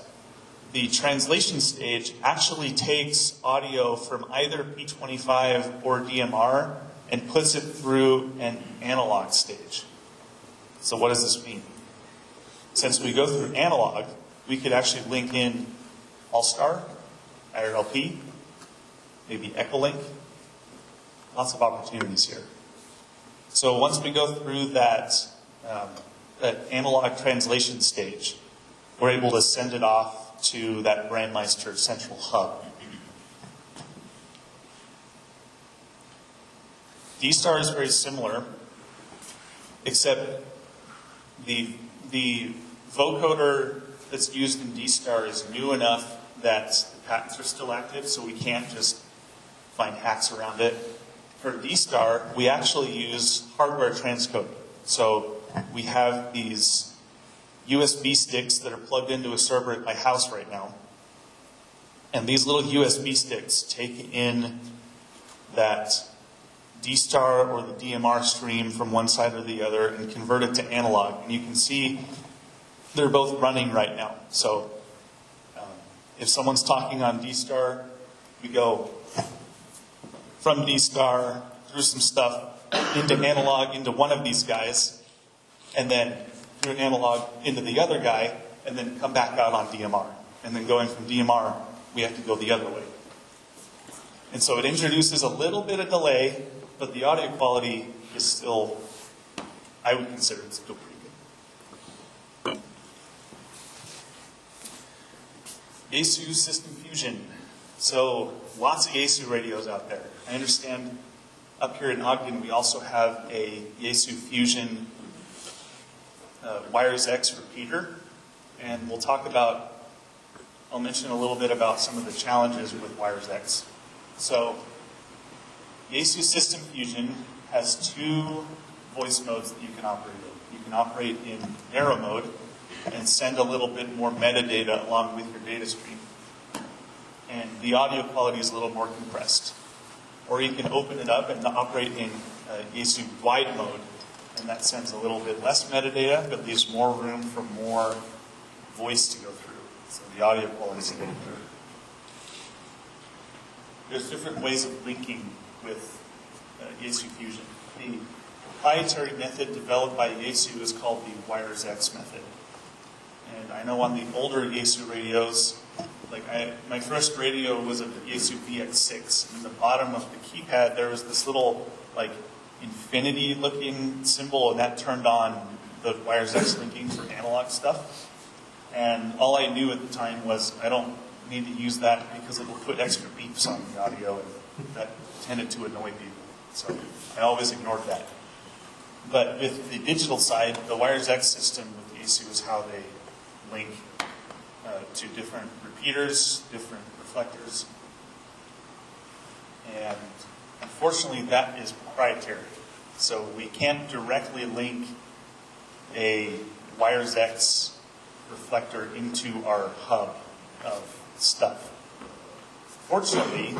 S13: the translation stage actually takes audio from either P25 or DMR and puts it through an analog stage. So what does this mean? Since we go through analog, we could actually link in All-Star, IRLP, maybe Echolink. Lots of opportunities here. So once we go through that analog translation stage, we're able to send it off to that Brandmeister central hub. D-Star is very similar, except the vocoder that's used in D-Star is new enough that the patents are still active, so we can't just find hacks around it. For D-Star, we actually use hardware transcoding. So we have these USB sticks that are plugged into a server at my house right now. And these little USB sticks take in that D-Star or the DMR stream from one side or the other and convert it to analog. And you can see they're both running right now. So if someone's talking on D-Star, we go from D-Star through some stuff into analog into one of these guys, and then through an analog into the other guy, and then come back out on DMR. And then going from DMR, we have to go the other way. And so it introduces a little bit of delay, but the audio quality is still, I would consider it still pretty good. Yaesu System Fusion. So lots of Yaesu radios out there. I understand up here in Ogden we also have a Yaesu Fusion YSF repeater, and we'll talk about, I'll mention a little bit about some of the challenges with YSF. So Yaesu System Fusion has two voice modes that you can operate in. You can operate in narrow mode and send a little bit more metadata along with your data stream. And the audio quality is a little more compressed. Or you can open it up and operate in Yaesu wide mode, and that sends a little bit less metadata, but leaves more room for more voice to go through, so the audio quality is getting through. There's different ways of linking with Yaesu Fusion. The proprietary method developed by Yaesu is called the WiresX method. And I know on the older Yaesu radios, my first radio was a Yaesu VX6. In the bottom of the keypad, there was this little infinity-looking symbol, and that turned on the WiresX linking for analog stuff. And all I knew at the time was I don't need to use that because it will put extra beeps on the audio, and that tended to annoy people. So I always ignored that. But with the digital side, the WiresX system with Yaesu is how they link to different repeaters, different reflectors. And unfortunately, that is proprietary. So we can't directly link a WiresX reflector into our hub of stuff. Fortunately,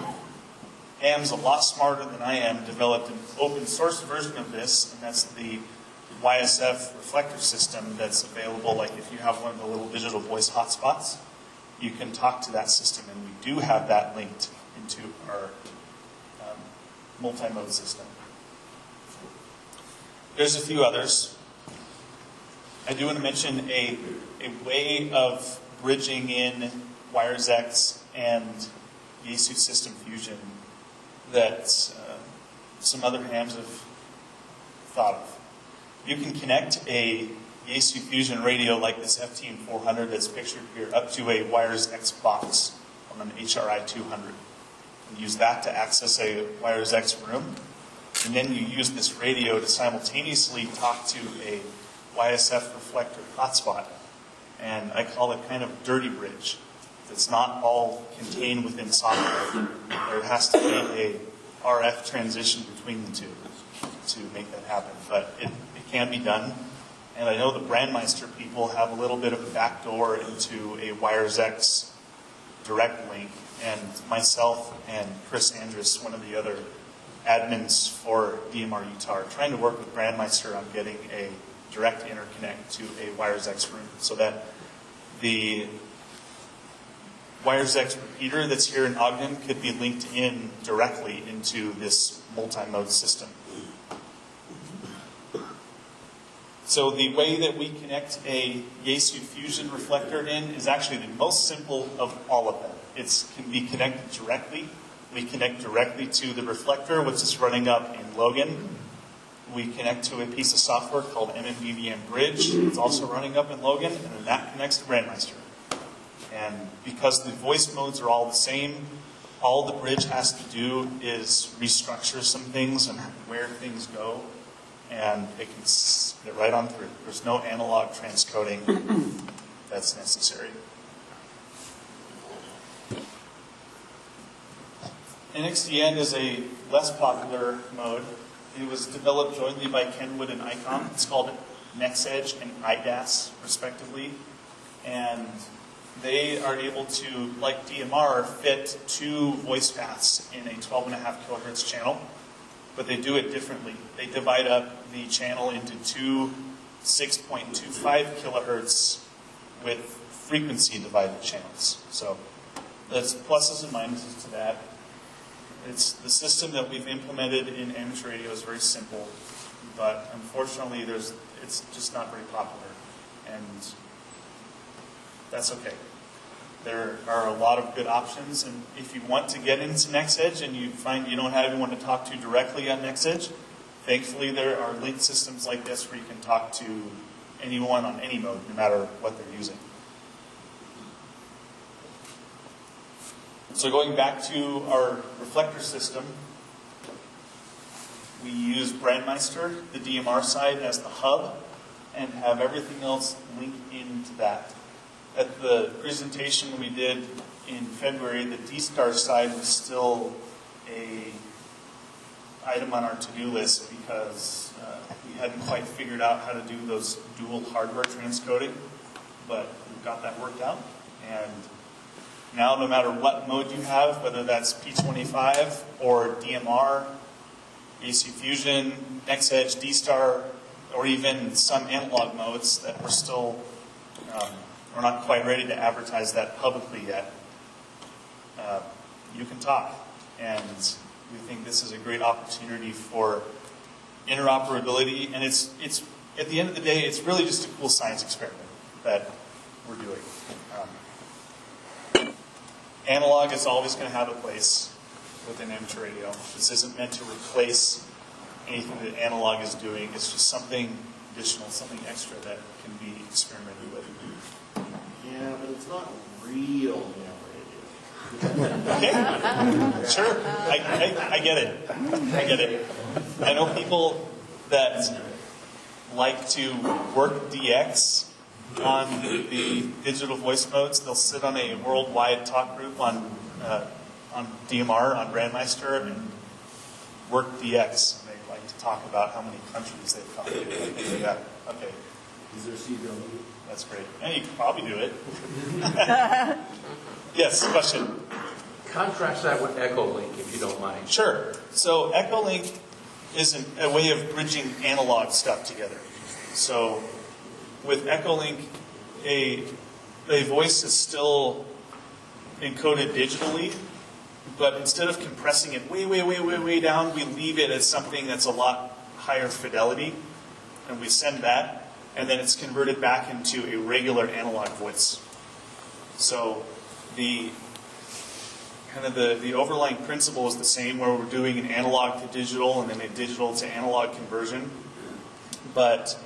S13: Ham's a lot smarter than I am, developed an open source version of this, and that's the YSF reflector system that's available. Like if you have one of the little digital voice hotspots, you can talk to that system, and we do have that linked into our multimode system. There's a few others. I do want to mention a way of bridging in WiresX and Yaesu System Fusion that some other hams have thought of. You can connect a Yaesu Fusion radio like this FTM400 that's pictured here up to a WiresX box on an HRI 200. And use that to access a WiresX room. And then you use this radio to simultaneously talk to a YSF reflector hotspot. And I call it kind of dirty bridge. It's not all contained within software. There has to be a RF transition between the two to make that happen. But it can be done. And I know the Brandmeister people have a little bit of a backdoor into a WiresX direct link. And myself and Chris Andrus, one of the other admins for DMR Utah, are trying to work with Brandmeister on getting a direct interconnect to a WiresX room so that the WiresX repeater that's here in Ogden could be linked in directly into this multi-mode system. So the way that we connect a Yaesu Fusion reflector in is actually the most simple of all of them. It can be connected directly. We connect directly to the reflector, which is running up in Logan. We connect to a piece of software called MMBVM Bridge. It's also running up in Logan, and then that connects to Brandmeister. And because the voice modes are all the same, all the bridge has to do is restructure some things and where things go, and it can get right on through. There's no analog transcoding that's necessary. NXDN is a less popular mode. It was developed jointly by Kenwood and ICOM. It's called NextEdge and IDAS, respectively. And they are able to, like DMR, fit 2 voice paths in a 12.5 kilohertz channel, but they do it differently. They divide up the channel into 2 6.25 kilohertz with frequency divided channels. So there's pluses and minuses to that. It's the system that we've implemented in amateur radio is very simple, but unfortunately it's just not very popular, and that's okay. There are a lot of good options, and if you want to get into NextEdge and you find you don't have anyone to talk to directly on NextEdge, thankfully there are link systems like this where you can talk to anyone on any mode, no matter what they're using. So going back to our reflector system, we use Brandmeister, the DMR side, as the hub, and have everything else link into that. At the presentation we did in February, the D-Star side was still a item on our to-do list because we hadn't quite figured out how to do those dual hardware transcoding, but we've got that worked out. And now, no matter what mode you have, whether that's P25 or DMR, Yaesu Fusion, NextEdge, D-Star, or even some analog modes that we're still we're not quite ready to advertise that publicly yet. You can talk, and we think this is a great opportunity for interoperability, and it's at the end of the day, it's really just a cool science experiment that we're doing. Analog is always going to have a place within amateur radio. This isn't meant to replace anything that analog is doing. It's just something additional, something extra that can be experimented with.
S9: Yeah, but it's not real ham
S13: Okay, sure, I get it. I get it. I know people that like to work DX on the digital voice modes. They'll sit on a worldwide talk group on DMR, on Brandmeister, and work DX. And they like to talk about how many countries they've come to. Things like that. Okay.
S9: Is there CW?
S13: That's great. And you can probably do it. Yes, question.
S14: Contrast that with Echolink, if you don't mind.
S13: Sure. So Echolink is a way of bridging analog stuff together. So with Echolink, a voice is still encoded digitally, but instead of compressing it way down, we leave it as something that's a lot higher fidelity, and we send that, and then it's converted back into a regular analog voice. So the overlying principle is the same, where we're doing an analog to digital and then a digital to analog conversion, but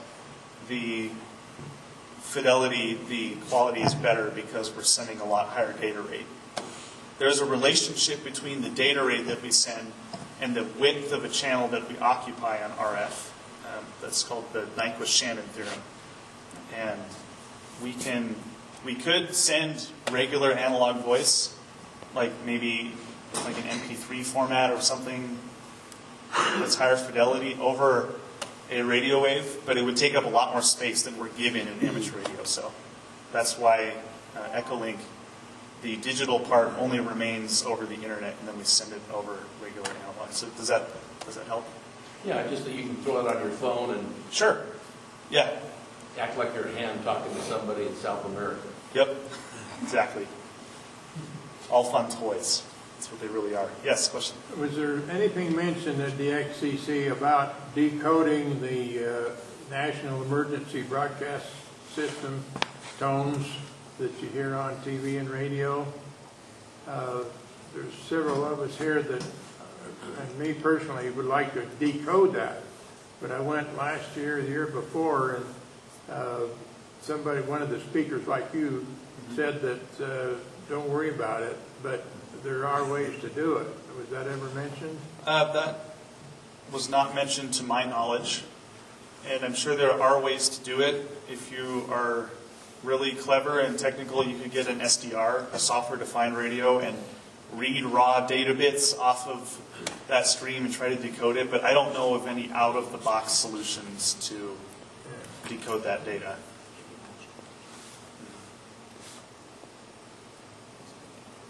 S13: the fidelity, the quality is better because we're sending a lot higher data rate. There's a relationship between the data rate that we send and the width of a channel that we occupy on RF. That's called the Nyquist-Shannon theorem. And we could send regular analog voice, like maybe like an MP3 format or something that's higher fidelity over a radio wave, but it would take up a lot more space than we're given in amateur radio. So that's why Echolink, the digital part only remains over the internet, and then we send it over regular analog. So does that help?
S14: Yeah, just that you can throw it on your phone and
S13: Sure. Yeah.
S14: act like you're a ham talking to somebody in South America.
S13: Yep. Exactly. All fun toys. That's what they really are. Yes, question?
S15: Was there anything mentioned at the XCC about decoding the National Emergency Broadcast System tones that you hear on TV and radio? There's several of us here that, and me personally, would like to decode that. But I went last year, the year before, and somebody, one of the speakers like you, said that don't worry about it, but there are ways to do it. Was that ever mentioned?
S13: That was not mentioned to my knowledge, and I'm sure there are ways to do it. If you are really clever and technical, you could get an SDR, a software-defined radio, and read raw data bits off of that stream and try to decode it, but I don't know of any out-of-the-box solutions to decode that data.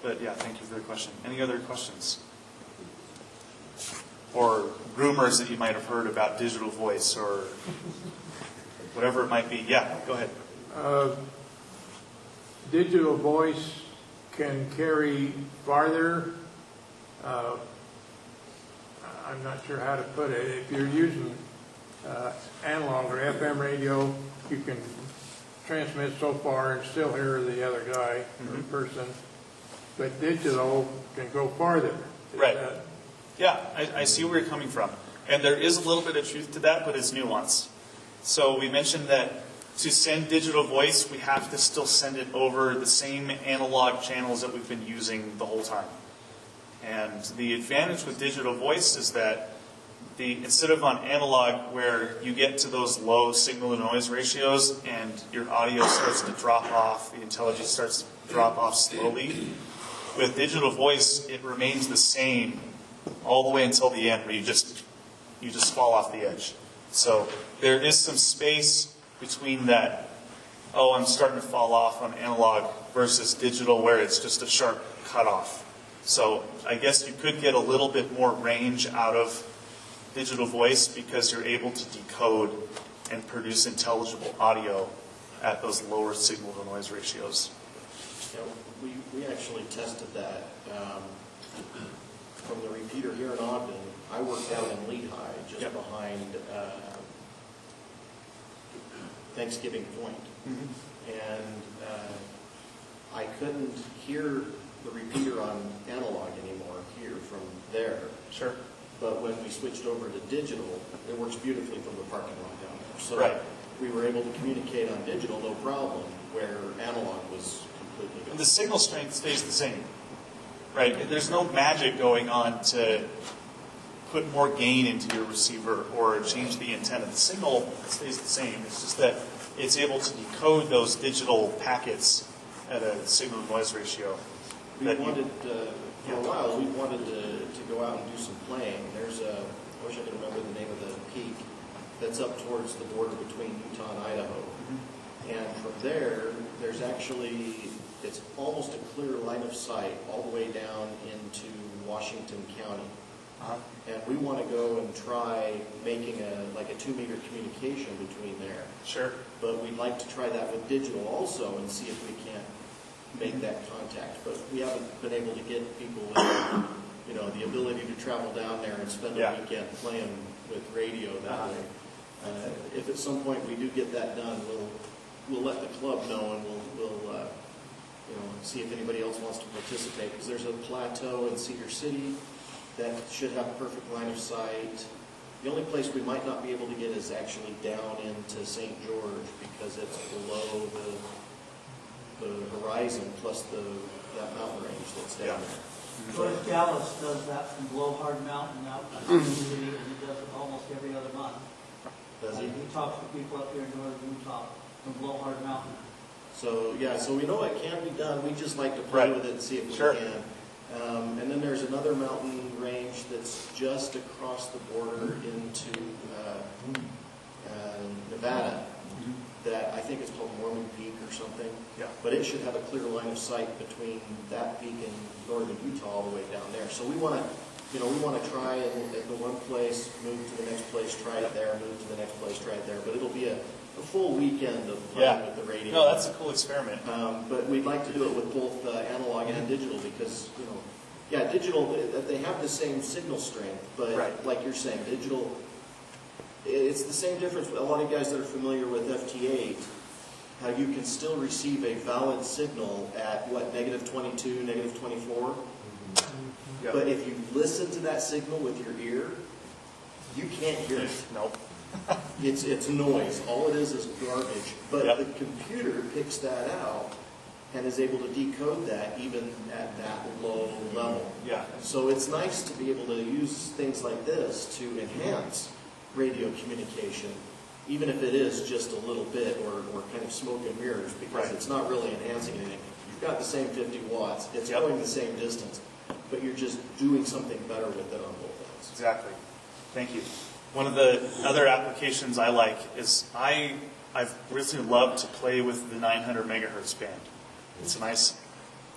S13: But yeah, thank you for the question. Any other questions? Or rumors that you might have heard about digital voice or whatever it might be. Yeah, go ahead.
S15: Digital voice can carry farther. I'm not sure how to put it. If you're using analog or FM radio, you can transmit so far and still hear the other guy or person. But digital can go farther.
S13: Right. Yeah, I see where you're coming from. And there is a little bit of truth to that, but it's nuance. So we mentioned that to send digital voice, we have to still send it over the same analog channels that we've been using the whole time. And the advantage with digital voice is that instead of on analog where you get to those low signal-to-noise ratios and your audio starts to drop off, the intelligence starts to drop off slowly, with digital voice, it remains the same all the way until the end, where you just fall off the edge. So there is some space between that, oh, I'm starting to fall off on analog versus digital, where it's just a sharp cutoff. So I guess you could get a little bit more range out of digital voice because you're able to decode and produce intelligible audio at those lower signal to noise ratios.
S9: Yeah, we actually tested that from the repeater here in Ogden. I worked out in Lehigh, just behind Thanksgiving Point. And I couldn't hear the repeater on analog anymore here from there.
S13: Sure.
S9: But when we switched over to digital, it works beautifully from the parking lot down there. So
S13: Right.
S9: we were able to communicate on digital, no problem, where analog was completely
S13: And
S9: gone.
S13: the signal strength stays the same, right? There's no magic going on to put more gain into your receiver or change the antenna. The signal stays the same. It's just that it's able to decode those digital packets at a signal to noise ratio.
S9: We wanted, for a while, we wanted to go out and do some playing. There's a, I wish I could remember the name of the peak, that's up towards the border between Utah and Idaho. And from there, there's actually, it's almost a clear line of sight all the way down into Washington County. And we want to go and try making like a 2-meter communication between there.
S13: Sure.
S9: But we'd like to try that with digital also and see if we can't make that contact. But we haven't been able to get people with, the ability to travel down there and spend a weekend playing with radio that way. If at some point we do get that done, we'll let the club know, and we'll see if anybody else wants to participate. Because there's a plateau in Cedar City that should have a perfect line of sight. The only place we might not be able to get is actually down into St. George, because it's below the horizon plus that mountain range that's down there.
S12: George Dallas does that from Blowhard Mountain out in the city, and he does it almost every other month.
S9: Does he?
S12: He talks to people up here in northern Utah from Blowhard Mountain.
S9: So, so we know it can be done. We just like to play with it and see if we can. And then there's another mountain range that's just across the border into Nevada that I think is called Mormon Peak or something.
S13: Yeah.
S9: But it should have a clear line of sight between that peak and northern Utah all the way down there. So we want to try it at the one place, move to the next place, try it there, move to the next place, try it there. But it'll be a full weekend of playing with the radio.
S13: No, that's a cool experiment.
S9: But we'd like to do it with both analog and digital because, digital, they have the same signal strength, but like you're saying, digital, it's the same difference. A lot of guys that are familiar with FT8, how you can still receive a valid signal at, -22, -24? But if you listen to that signal with your ear, you can't hear it.
S13: Nope.
S9: It's noise. All it is garbage. But the computer picks that out and is able to decode that even at that low level.
S13: Yeah.
S9: So it's nice to be able to use things like this to enhance radio communication, even if it is just a little bit or kind of smoke and mirrors, because it's not really enhancing anything. You've got the same 50 watts. It's going the same distance, but you're just doing something better with it on both ends.
S13: Exactly. Thank you. One of the other applications I like is I've really loved to play with the 900 megahertz band. It's a nice,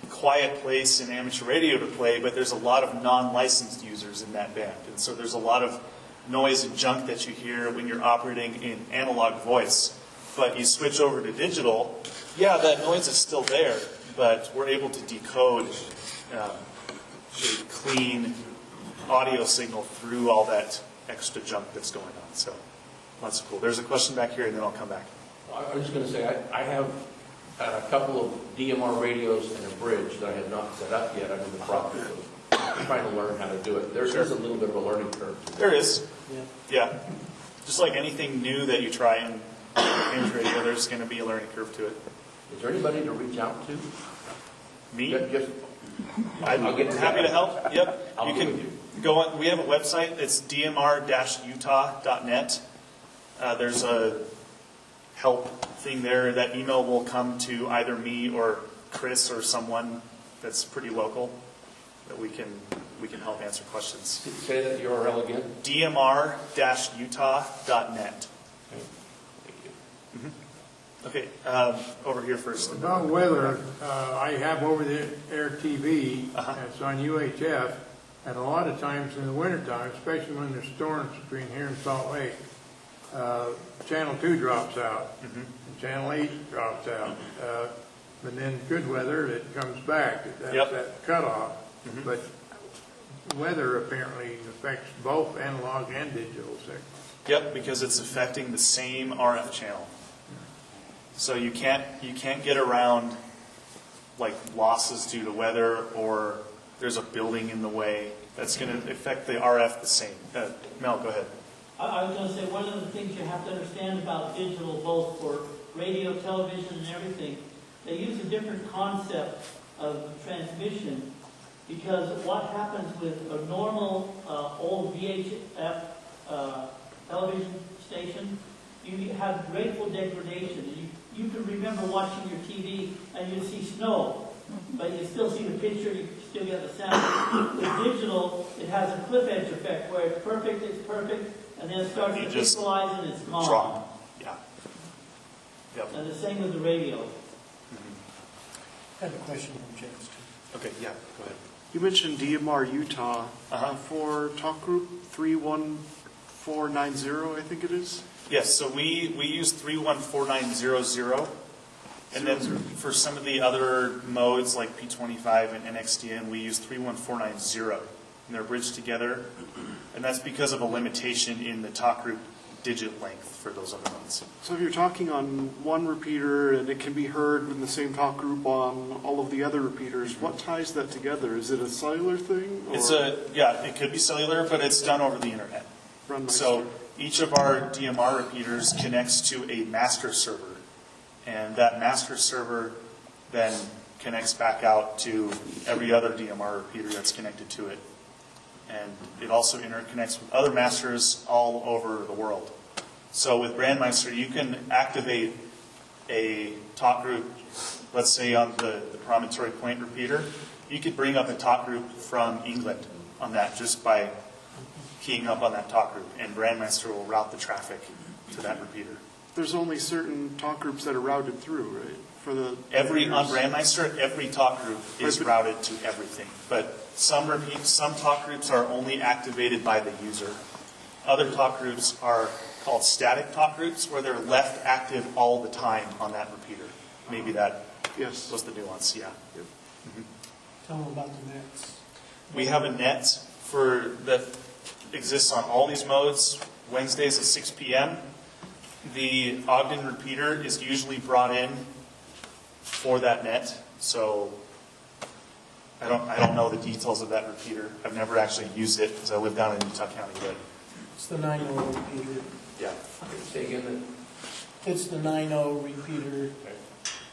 S13: quiet place in amateur radio to play, but there's a lot of non-licensed users in that band. And so there's a lot of noise and junk that you hear when you're operating in analog voice. But you switch over to digital, that noise is still there, but we're able to decode a clean audio signal through all that extra junk that's going on. So that's cool. There's a question back here, and then I'll come back.
S14: I was just going to say, I have a couple of DMR radios and a bridge that I have not set up yet. I'm in the process of trying to learn how to do it. There's a little bit of a learning curve.
S13: There is. Yeah. Just like anything new that you try in amateur radio, there's going to be a learning curve to it.
S14: Is there anybody to reach out to?
S13: Me?
S14: I'll get
S13: happy to help. Yep. You can go on. We have a website. It's dmr-utah.net. There's a help thing there. That email will come to either me or Chris or someone that's pretty local that we can help answer questions.
S14: Say that URL again.
S13: dmr-utah.net. Okay, over here first.
S15: About weather, I have over-the-air TV that's on UHF, and a lot of times in the wintertime, especially when there's storms between here and Salt Lake, Channel 2 drops out, and Channel 8 drops out. But then good weather, it comes back. That's that cutoff. But weather apparently affects both analog and digital signals.
S13: Yep, because it's affecting the same RF channel. So you can't get around like losses due to weather or there's a building in the way. That's going to affect the RF the same. Mel, go ahead.
S12: I was going to say, one of the things you have to understand about digital, both for radio, television, and everything, they use a different concept of transmission, because what happens with a normal old VHF television station, you have grateful degradation. You can remember watching your TV and you see snow, but you still see the picture, you still get the sound. With digital, it has a cliff edge effect where it's perfect, and then it starts to pixelize and it's gone.
S13: Drop. Yeah. Yep.
S12: And the same with the radio.
S16: I have a question from James too.
S13: Okay, yeah, go ahead.
S17: You mentioned DMR Utah for talk group 31490, I think it is?
S13: Yes, so we use 314900, and then for some of the other modes like P25 and NXDN, we use 31490, and they're bridged together, and that's because of a limitation in the talk group digit length for those other modes.
S17: So if you're talking on one repeater and it can be heard in the same talk group on all of the other repeaters, what ties that together? Is it a cellular thing? Or?
S13: It could be cellular, but it's done over the internet. So each of our DMR repeaters connects to a master server, and that master server then connects back out to every other DMR repeater that's connected to it. And it also interconnects with other masters all over the world. So with Brandmeister, you can activate a talk group, let's say on the Promontory Point repeater. You could bring up a talk group from England on that just by keying up on that talk group, and Brandmeister will route the traffic to that repeater.
S17: There's only certain talk groups that are routed through, right? For the
S13: on Brandmeister, every talk group is routed to everything. But some talk groups are only activated by the user. Other talk groups are called static talk groups, where they're left active all the time on that repeater. Maybe that was the nuance, yeah. Yep.
S16: Tell them about the nets.
S13: We have a net that exists on all these modes, Wednesdays at 6 p.m. The Ogden repeater is usually brought in for that net, so I don't know the details of that repeater. I've never actually used it because I live down in Utah County, but
S16: it's the 90 repeater.
S13: Yeah.
S14: Say again.
S16: It's the 90 repeater.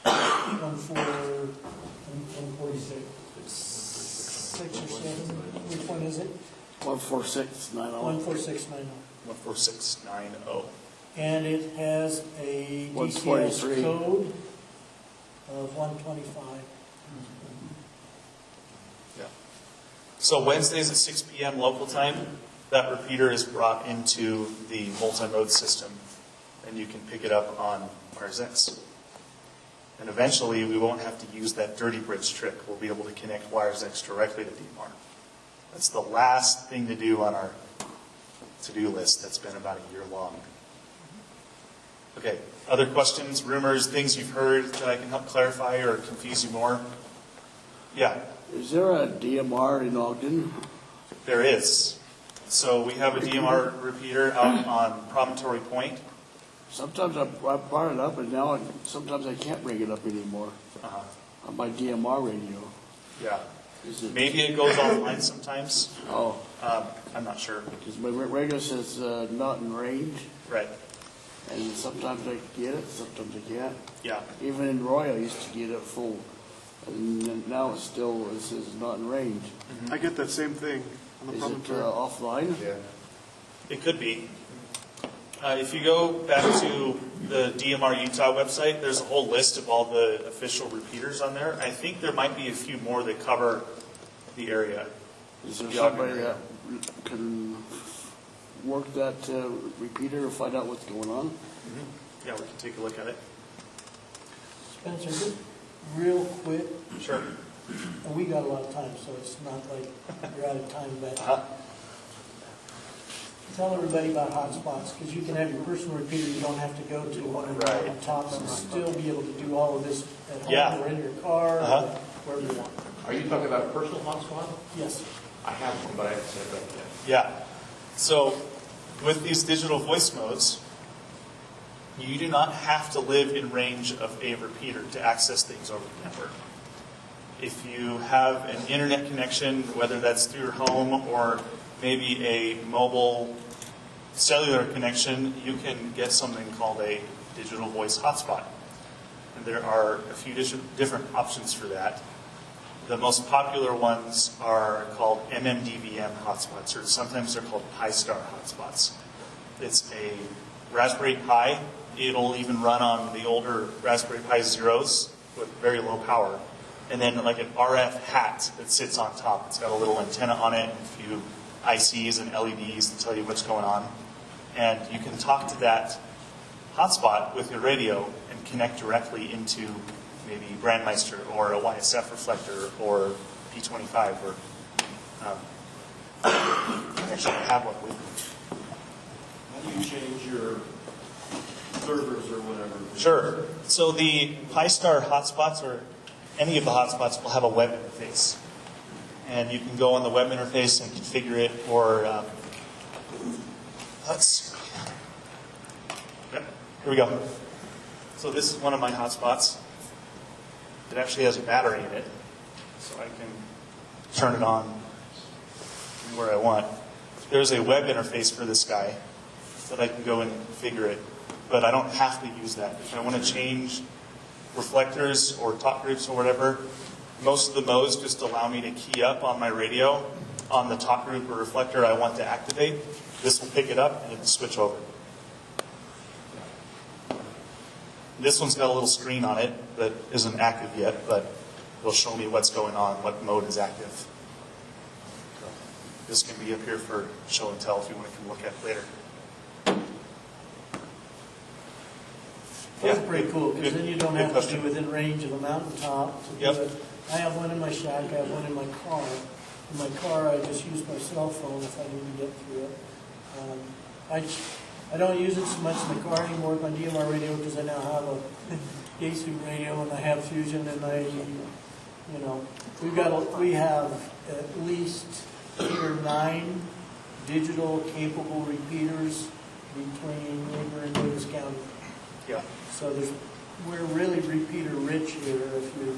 S16: 146. 6 or 7. Which one is it?
S8: 14690.
S16: 14690.
S13: 14690.
S16: And it has a DCS code of 125.
S13: Yeah. So Wednesdays at 6 p.m. local time, that repeater is brought into the multimode system, and you can pick it up on WiresX. And eventually, we won't have to use that dirty bridge trick. We'll be able to connect WiresX directly to DMR. That's the last thing to do on our to-do list that's been about a year long. Okay, other questions, rumors, things you've heard that I can help clarify or confuse you more? Yeah?
S8: Is there a DMR in Ogden?
S13: There is. So we have a DMR repeater out on Promontory Point.
S8: Sometimes I brought it up, and now sometimes I can't bring it up anymore on my DMR radio.
S13: Yeah. Maybe it goes offline sometimes.
S8: Oh.
S13: I'm not sure.
S8: Because my radio says not in range.
S13: Right.
S8: And sometimes I get it, sometimes I can't.
S13: Yeah.
S8: Even in Roy, I used to get it full. And now it says not in range.
S17: Mm-hmm. I get that same thing on the
S8: Promontory. Is it offline?
S13: Yeah. It could be. If you go back to the DMR Utah website, there's a whole list of all the official repeaters on there. I think there might be a few more that cover the area.
S8: Is there somebody that can work that repeater and find out what's going on?
S13: Mm-hmm. Yeah, we can take a look at it.
S16: Spencer, just real quick.
S13: Sure.
S16: And we got a lot of time, so it's not like you're out of time, but tell everybody about hotspots, because you can have your personal repeater, you don't have to go to one of the tops and still be able to do all of this at home or in your car, or wherever you want.
S14: Are you talking about a personal hotspot?
S16: Yes.
S14: I have one, but I haven't set it up yet.
S13: Yeah. So with these digital voice modes, you do not have to live in range of a repeater to access things over the network. If you have an internet connection, whether that's through your home or maybe a mobile cellular connection, you can get something called a digital voice hotspot. And there are a few different options for that. The most popular ones are called MMDVM hotspots, or sometimes they're called Pi-Star hotspots. It's a Raspberry Pi. It'll even run on the older Raspberry Pi Zeros with very low power. And then like an RF hat that sits on top. It's got a little antenna on it, a few ICs and LEDs to tell you what's going on. And you can talk to that hotspot with your radio and connect directly into maybe Brandmeister or a YSF reflector or P25 or I actually have one with me.
S9: How do you change your servers or whatever?
S13: Sure. So the Pi-Star hotspots or any of the hotspots will have a web interface. And you can go on the web interface and configure it, or here we go. So this is one of my hotspots. It actually has a battery in it, so I can turn it on where I want. There's a web interface for this guy that I can go and configure it, but I don't have to use that. If I want to change reflectors or talk groups or whatever, most of the modes just allow me to key up on my radio on the talk group or reflector I want to activate. This will pick it up and it'll switch over. This one's got a little screen on it that isn't active yet, but will show me what's going on, what mode is active. This can be up here for show and tell if you want to come look at it later.
S16: That's pretty cool, because then you don't have to be within range of a mountaintop to do it. I have one in my shack, I have one in my car. In my car, I just use my cell phone if I need to get through it. I don't use it so much in the car anymore with my DMR radio, because I now have a Yaesu radio and I have Fusion, and we have at least 8 or 9 digital capable repeaters between Weber and Davis County.
S13: Yeah.
S16: So we're really repeater rich here if you're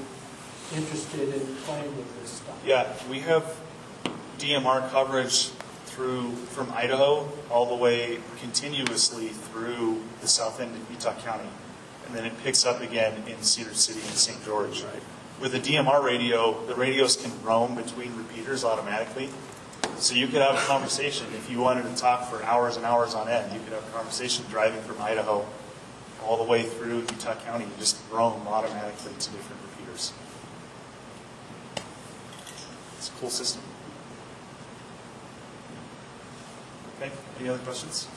S16: interested in playing with this stuff.
S13: Yeah, we have DMR coverage from Idaho all the way continuously through the south end of Utah County. And then it picks up again in Cedar City and St. George. Right. With the DMR radio, the radios can roam between repeaters automatically. So you could have a conversation. If you wanted to talk for hours and hours on end, you could have a conversation driving from Idaho all the way through Utah County and just roam automatically to different repeaters. It's a cool system. Okay, any other questions?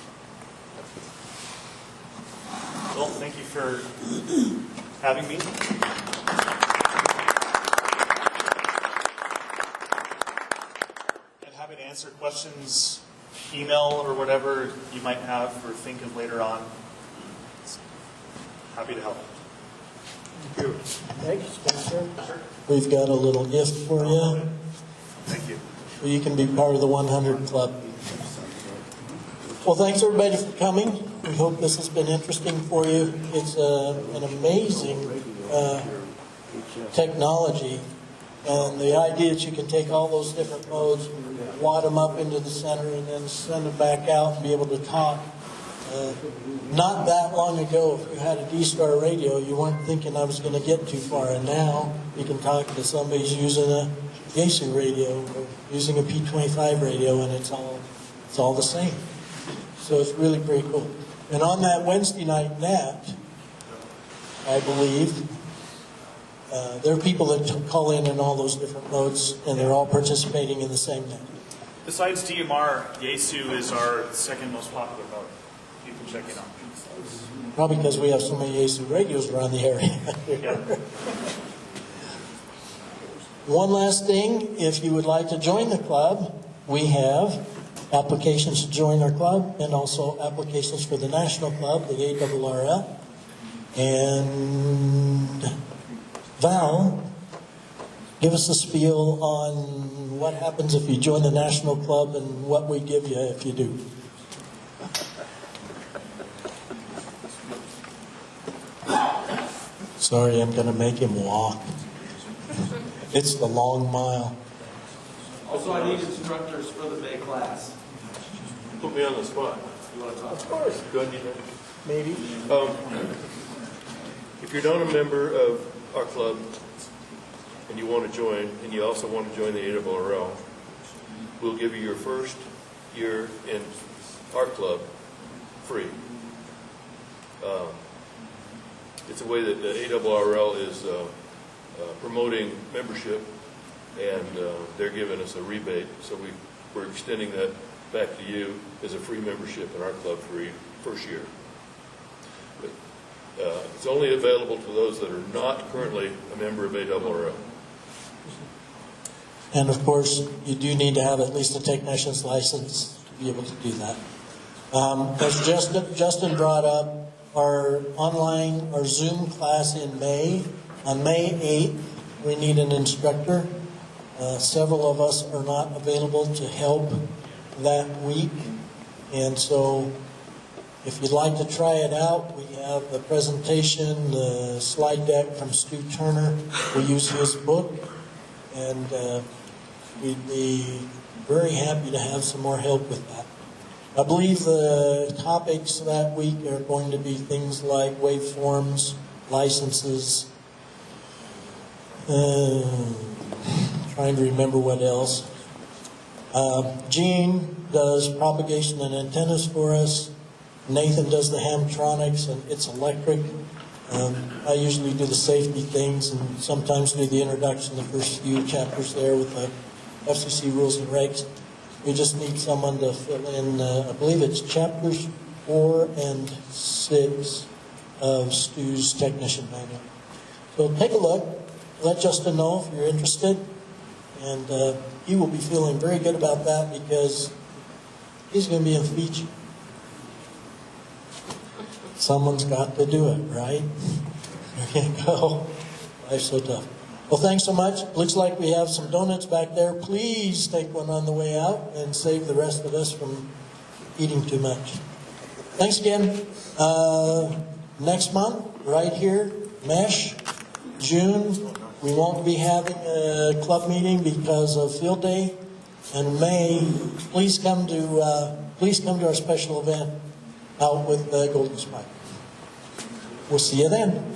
S13: Well, thank you for having me. And happy to answer questions, email or whatever you might have or think of later on. Happy to help.
S15: Thank you.
S16: Thank you, Spencer.
S13: Sure.
S1: We've got a little gift for you.
S13: Thank you.
S1: You can be part of the 100 Club. Well, thanks everybody for coming. We hope this has been interesting for you. It's an amazing technology. And the idea that you can take all those different modes, wad them up into the center, and then send them back out and be able to talk. Not that long ago, if you had a D-Star radio, you weren't thinking I was going to get too far. And now you can talk to somebody who's using a Yaesu radio or using a P25 radio, and it's all the same. So it's really pretty cool. And on that Wednesday night net, I believe, there are people that call in all those different modes, and they're all participating in the same net.
S13: Besides DMR, Yaesu is our second most popular mode. You can check it out.
S1: Probably because we have so many Yaesu radios around the area.
S13: Yeah.
S1: One last thing, if you would like to join the club, we have applications to join our club, and also applications for the national club, the ARRL. And Val, give us a spiel on what happens if you join the national club and what we give you if you do. Sorry, I'm going to make him walk. It's the long mile.
S4: Also, I need instructors for the May class.
S11: Put me on the spot.
S4: You want to talk?
S1: Of course.
S11: Do I need that?
S1: Maybe.
S11: If you're not a member of our club and you want to join, and you also want to join the ARRL, we'll give you your first year in our club free. It's a way that the ARRL is promoting membership, and they're giving us a rebate, so we're extending that back to you as a free membership in our club for your first year. But, it's only available to those that are not currently a member of ARRL.
S1: And of course, you do need to have at least a technician's license to be able to do that. As Justin brought up, our Zoom class in May, on May 8th, we need an instructor. Several of us are not available to help that week. And so if you'd like to try it out, we have the presentation, the slide deck from Stu Turner. We use his book, and we'd be very happy to have some more help with that. I believe the topics that week are going to be things like waveforms, licenses, trying to remember what else. Gene does propagation and antennas for us. Nathan does the Hamtronics, and it's electric. I usually do the safety things and sometimes do the introduction, the first few chapters there with the FCC rules and regs. We just need someone to fill in, I believe it's chapters 4 and 6 of Stu's technician manual. So take a look. Let Justin know if you're interested. And he will be feeling very good about that because he's going to be in feature. Someone's got to do it, right? There you go. Life's so tough. Well, thanks so much. Looks like we have some donuts back there. Please take one on the way out and save the rest of us from eating too much. Thanks again. Next month, right here, Mesh, June, we won't be having a club meeting because of field day. And May, please come to our special event out with Golden Spike. We'll see you then.